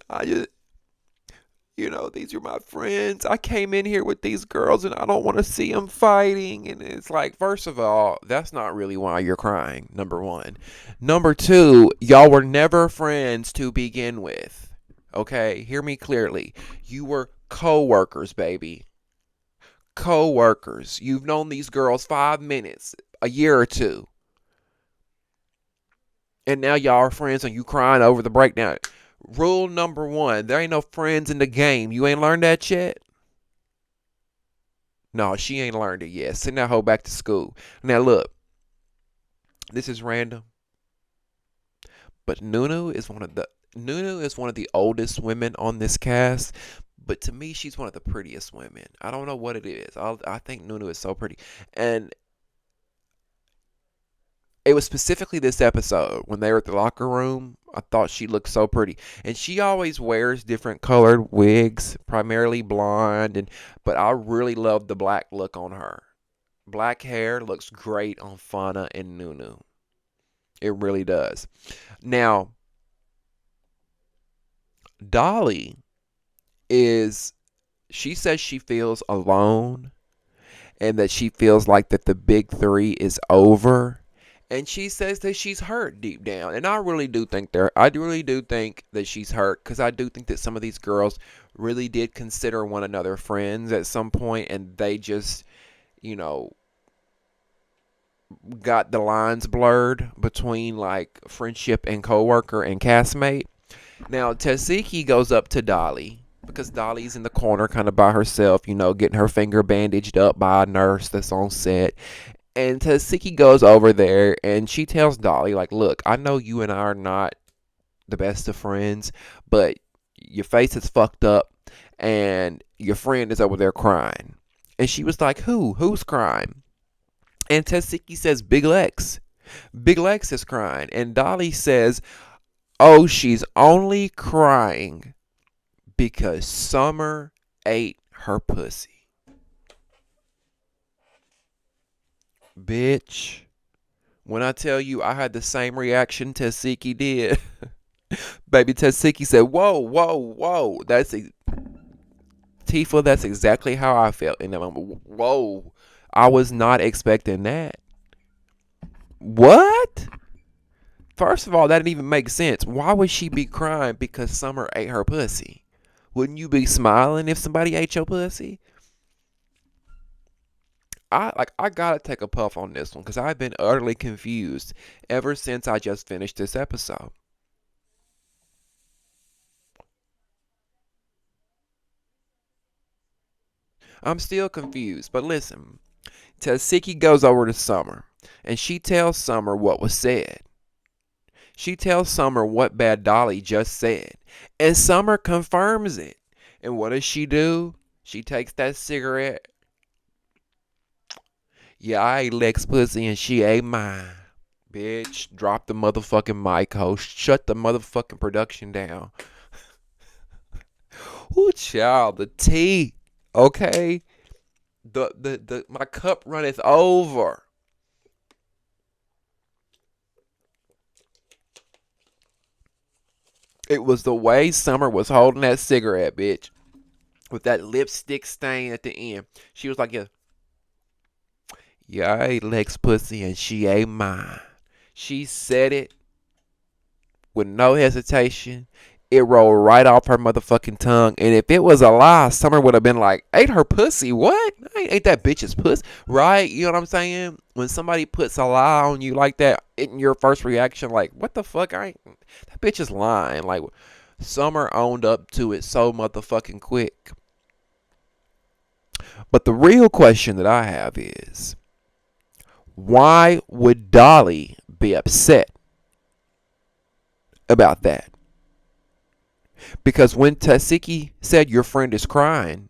these are my friends. I came in here with these girls and I don't want to see them fighting. And it's like, first of all, that's not really why you're crying, number one. Number two, y'all were never friends to begin with. Okay, hear me clearly. You were co-workers, baby. Co-workers. You've known these girls 5 minutes, a year or two. And now y'all are friends and you crying over the breakdown. Rule number one, there ain't no friends in the game. You ain't learned that yet? No, she ain't learned it yet. Send that hoe back to school. Now look, this is random, but Nunu is one of the oldest women on this cast. But to me, she's one of the prettiest women. I don't know what it is. I think Nunu is so pretty. And it was specifically this episode when they were at the locker room. I thought she looked so pretty, and she always wears different colored wigs, primarily blonde. But I really love the black look on her. Black hair looks great on Fauna and Nunu. It really does. Now, Dolly she says she feels alone and that she feels like that the big three is over. And she says that she's hurt deep down. And I really do think that she's hurt, because I do think that some of these girls really did consider one another friends at some point, and they just, you know, got the lines blurred between like friendship and coworker and castmate. Now, Tasiki goes up to Dolly because Dolly's in the corner kind of by herself, getting her finger bandaged up by a nurse that's on set. And Tasiki goes over there and she tells Dolly, like, look, I know you and I are not the best of friends, but your face is fucked up and your friend is over there crying. And she was like, who's crying? And Tasiki says, Big Lex. Big Lex is crying. And Dolly says, oh, she's only crying because Summer ate her pussy. Bitch. When I tell you I had the same reaction Tasiki did. Baby Tasiki said, whoa, whoa, whoa. Tifa, that's exactly how I felt in that moment. Whoa. I was not expecting that. What? First of all, that didn't even make sense. Why would she be crying because Summer ate her pussy? Wouldn't you be smiling if somebody ate your pussy? I gotta take a puff on this one because I've been utterly confused ever since I just finished this episode. I'm still confused, but listen. Tasiki goes over to Summer and she tells Summer what was said. She tells Summer what Bad Dolly just said, and Summer confirms it. And what does she do? She takes that cigarette. Yeah, I ate Lex pussy and she ate mine. Bitch, drop the motherfucking mic, host. Shut the motherfucking production down. Ooh, child, the tea. Okay? The my cup runneth over. It was the way Summer was holding that cigarette, bitch. With that lipstick stain at the end. She was like, yeah, I ate Lex pussy and she ate mine. She said it with no hesitation. It rolled right off her motherfucking tongue. And if it was a lie, Summer would have been like, ate her pussy? What? I ain't ate that bitch's pussy. Right? You know what I'm saying? When somebody puts a lie on you like that, in your first reaction, like, what the fuck? That bitch is lying. Like, Summer owned up to it so motherfucking quick. But the real question that I have is, why would Dolly be upset about that? Because when Tasiki said your friend is crying,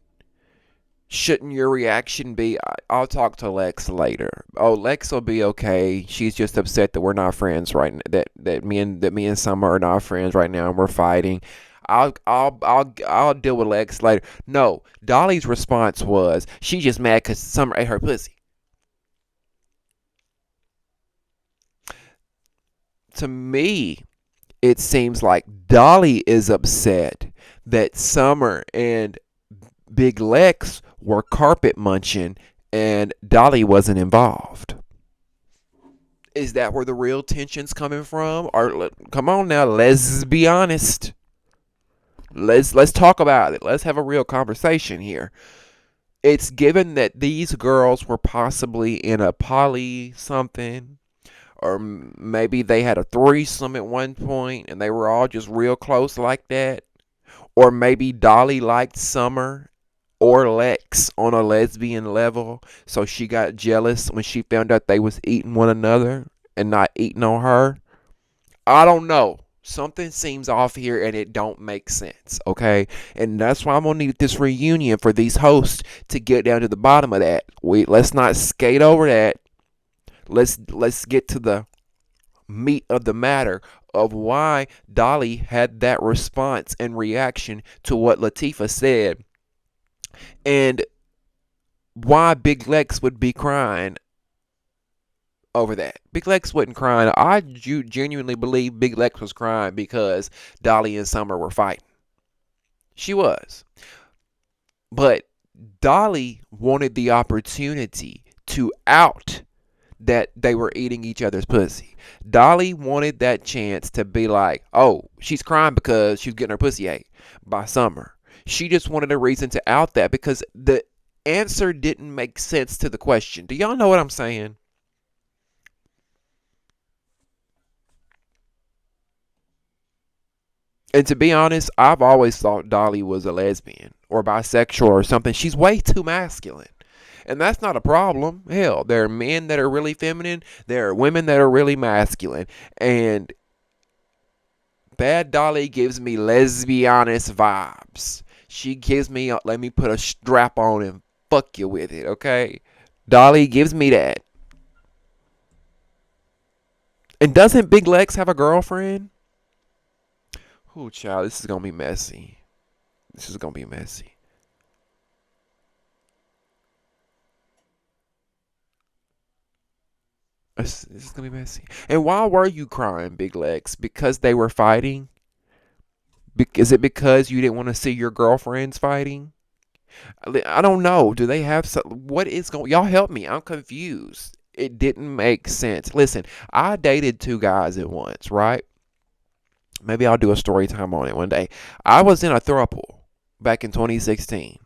shouldn't your reaction be, I'll talk to Lex later. Oh, Lex will be okay. She's just upset that we're not friends right now. That me and Summer are not friends right now and we're fighting. I'll deal with Lex later. No, Dolly's response was she just mad because Summer ate her pussy. To me, it seems like Dolly is upset that Summer and Big Lex were carpet munching and Dolly wasn't involved. Is that where the real tension's coming from? Or come on now, let's be honest. Let's talk about it. Let's have a real conversation here. It's given that these girls were possibly in a poly something, or maybe they had a threesome at one point and they were all just real close like that. Or maybe Dolly liked Summer or Lex on a lesbian level, so she got jealous when she found out they was eating one another and not eating on her. I don't know. Something seems off here and it don't make sense, okay? And that's why I'm gonna need this reunion for these hosts to get down to the bottom of that. Let's not skate over that. Let's get to the meat of the matter of why Dolly had that response and reaction to what Latifah said, and why Big Lex would be crying over that. Big Lex wasn't crying. I genuinely believe Big Lex was crying because Dolly and Summer were fighting. She was. But Dolly wanted the opportunity to out that they were eating each other's pussy. Dolly wanted that chance to be like, oh, she's crying because she's getting her pussy ate by Summer. She just wanted a reason to out that because the answer didn't make sense to the question. Do y'all know what I'm saying? And to be honest, I've always thought Dolly was a lesbian or bisexual or something. She's way too masculine. And that's not a problem. Hell, there are men that are really feminine. There are women that are really masculine. And Bad Dolly gives me lesbianist vibes. She gives me, let me put a strap on and fuck you with it, okay? Dolly gives me that. And doesn't Big Lex have a girlfriend? Oh, child, this is going to be messy. This is going to be messy. This is going to be messy. And why were you crying, Big Lex? Because they were fighting? Is it because you didn't want to see your girlfriends fighting? I don't know. Do they have some? What is going? Y'all help me. I'm confused. It didn't make sense. Listen, I dated two guys at once, right? Maybe I'll do a story time on it one day. I was in a throuple back in 2016.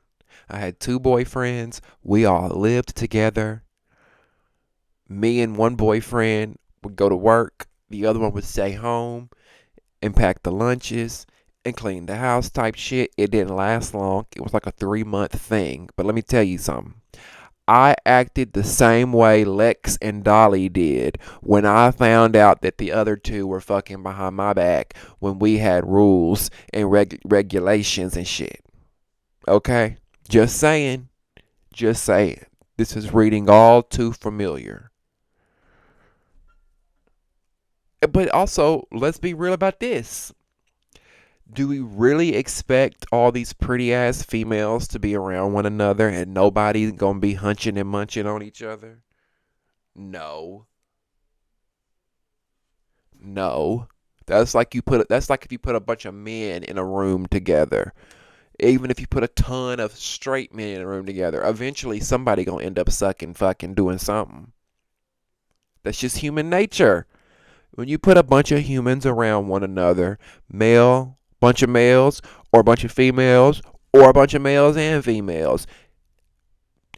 I had two boyfriends. We all lived together. Me and one boyfriend would go to work. The other one would stay home and pack the lunches and clean the house type shit. It didn't last long. It was like a 3-month thing. But let me tell you something. I acted the same way Lex and Dolly did when I found out that the other two were fucking behind my back when we had rules and regulations and shit. Okay? Just saying. Just saying. This is reading all too familiar. But also, let's be real about this. Do we really expect all these pretty ass females to be around one another and nobody's gonna be hunching and munching on each other? No. No. That's like if you put a bunch of men in a room together. Even if you put a ton of straight men in a room together, eventually somebody gonna end up sucking, fucking, doing something. That's just human nature. When you put a bunch of humans around one another, bunch of males, or a bunch of females, or a bunch of males and females,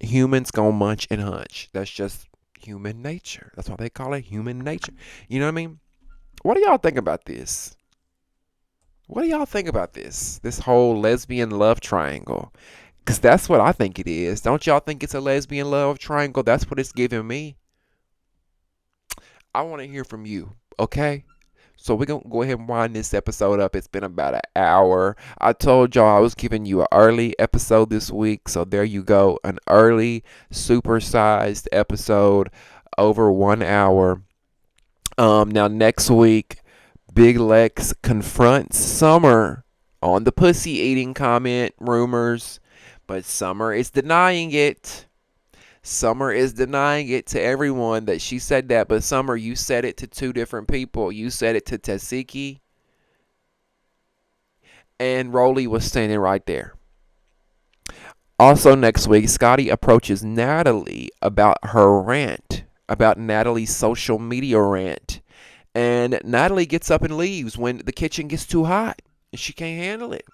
humans gonna munch and hunch. That's just human nature. That's why they call it human nature. You know what I mean? What do y'all think about this? What do y'all think about this? This whole lesbian love triangle. Because that's what I think it is. Don't y'all think it's a lesbian love triangle? That's what it's giving me. I want to hear from you, okay? So we're going to go ahead and wind this episode up. It's been about an hour. I told y'all I was giving you an early episode this week. So there you go. An early, supersized episode over 1 hour. Now next week, Big Lex confronts Summer on the pussy eating comment rumors. But Summer is denying it. Summer is denying it to everyone that she said that. But Summer, you said it to two different people. You said it to Tasiki, and Rolly was standing right there. Also next week, Scotty approaches Natalie about her rant, about Natalie's social media rant. And Natalie gets up and leaves when the kitchen gets too hot and she can't handle it.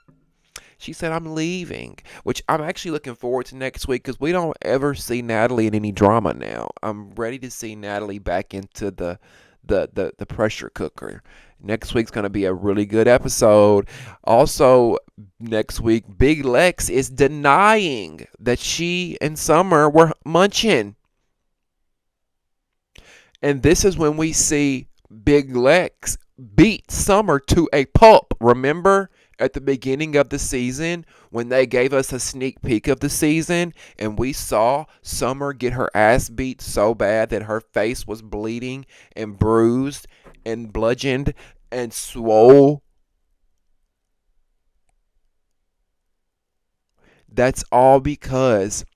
She said, I'm leaving, which I'm actually looking forward to next week because we don't ever see Natalie in any drama now. I'm ready to see Natalie back into the pressure cooker. Next week's going to be a really good episode. Also, next week, Big Lex is denying that she and Summer were munching. And this is when we see Big Lex beat Summer to a pulp. Remember at the beginning of the season when they gave us a sneak peek of the season and we saw Summer get her ass beat so bad that her face was bleeding and bruised and bludgeoned and swole? That's all because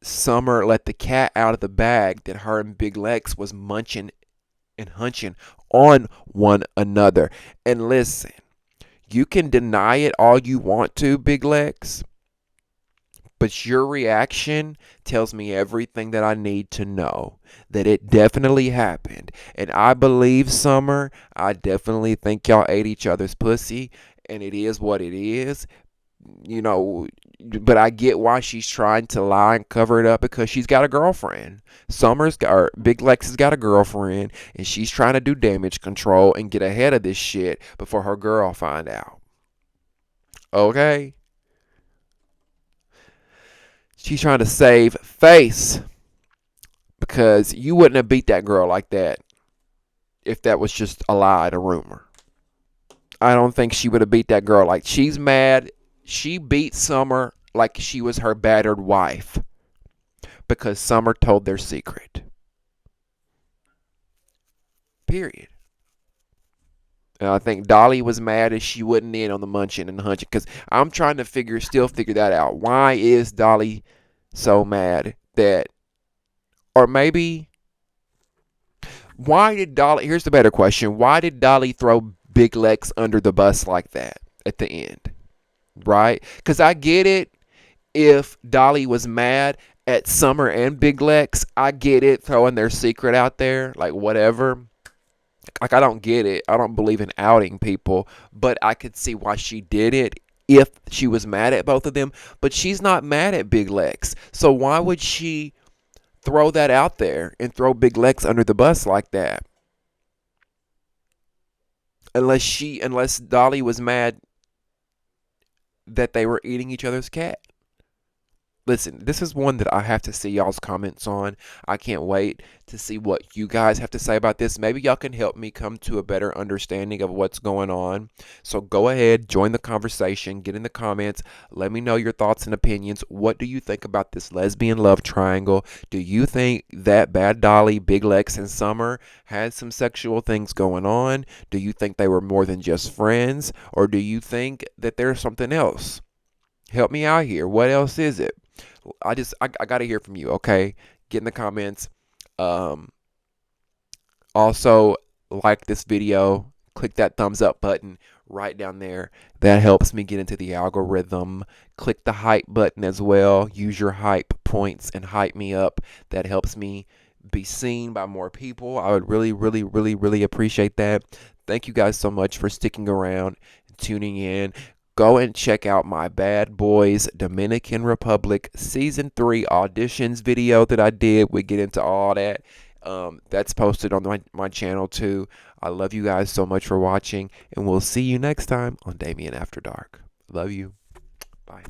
Summer let the cat out of the bag that her and Big Lex was munching and hunching on one another. And listen, you can deny it all you want to, Big Lex, but your reaction tells me everything that I need to know, that it definitely happened. And I believe Summer. I definitely think y'all ate each other's pussy, and it is what it is. You know, but I get why she's trying to lie and cover it up because she's got a girlfriend. Big Lex has got a girlfriend, and she's trying to do damage control and get ahead of this shit before her girl find out. Okay? She's trying to save face because you wouldn't have beat that girl like that if that was just a lie, a rumor. I don't think she would have beat that girl. Like, she's mad. She beat Summer like she was her battered wife because Summer told their secret. Period. And I think Dolly was mad as she wouldn't in on the munching and hunching because I'm trying to still figure that out. Why is Dolly so mad that, or maybe, why did Dolly, here's the better question. Why did Dolly throw Big Lex under the bus like that at the end? Right? Because I get it if Dolly was mad at Summer and Big Lex. I get it throwing their secret out there, like whatever. Like, I don't get it. I don't believe in outing people, but I could see why she did it if she was mad at both of them. But she's not mad at Big Lex. So why would she throw that out there and throw Big Lex under the bus like that? Unless Dolly was mad that they were eating each other's cat. Listen, this is one that I have to see y'all's comments on. I can't wait to see what you guys have to say about this. Maybe y'all can help me come to a better understanding of what's going on. So go ahead, join the conversation, get in the comments. Let me know your thoughts and opinions. What do you think about this lesbian love triangle? Do you think that Bad Dolly, Big Lex, and Summer had some sexual things going on? Do you think they were more than just friends? Or do you think that there's something else? Help me out here. What else is it? I got to hear from you, okay? Get in the comments. Also, like this video. Click that thumbs up button right down there. That helps me get into the algorithm. Click the hype button as well. Use your hype points and hype me up. That helps me be seen by more people. I would really, really, really, really appreciate that. Thank you guys so much for sticking around and tuning in. Go and check out my Bad Boys Dominican Republic Season 3 auditions video that I did. We get into all that. That's posted on my channel too. I love you guys so much for watching, and we'll see you next time on Damien After Dark. Love you. Bye.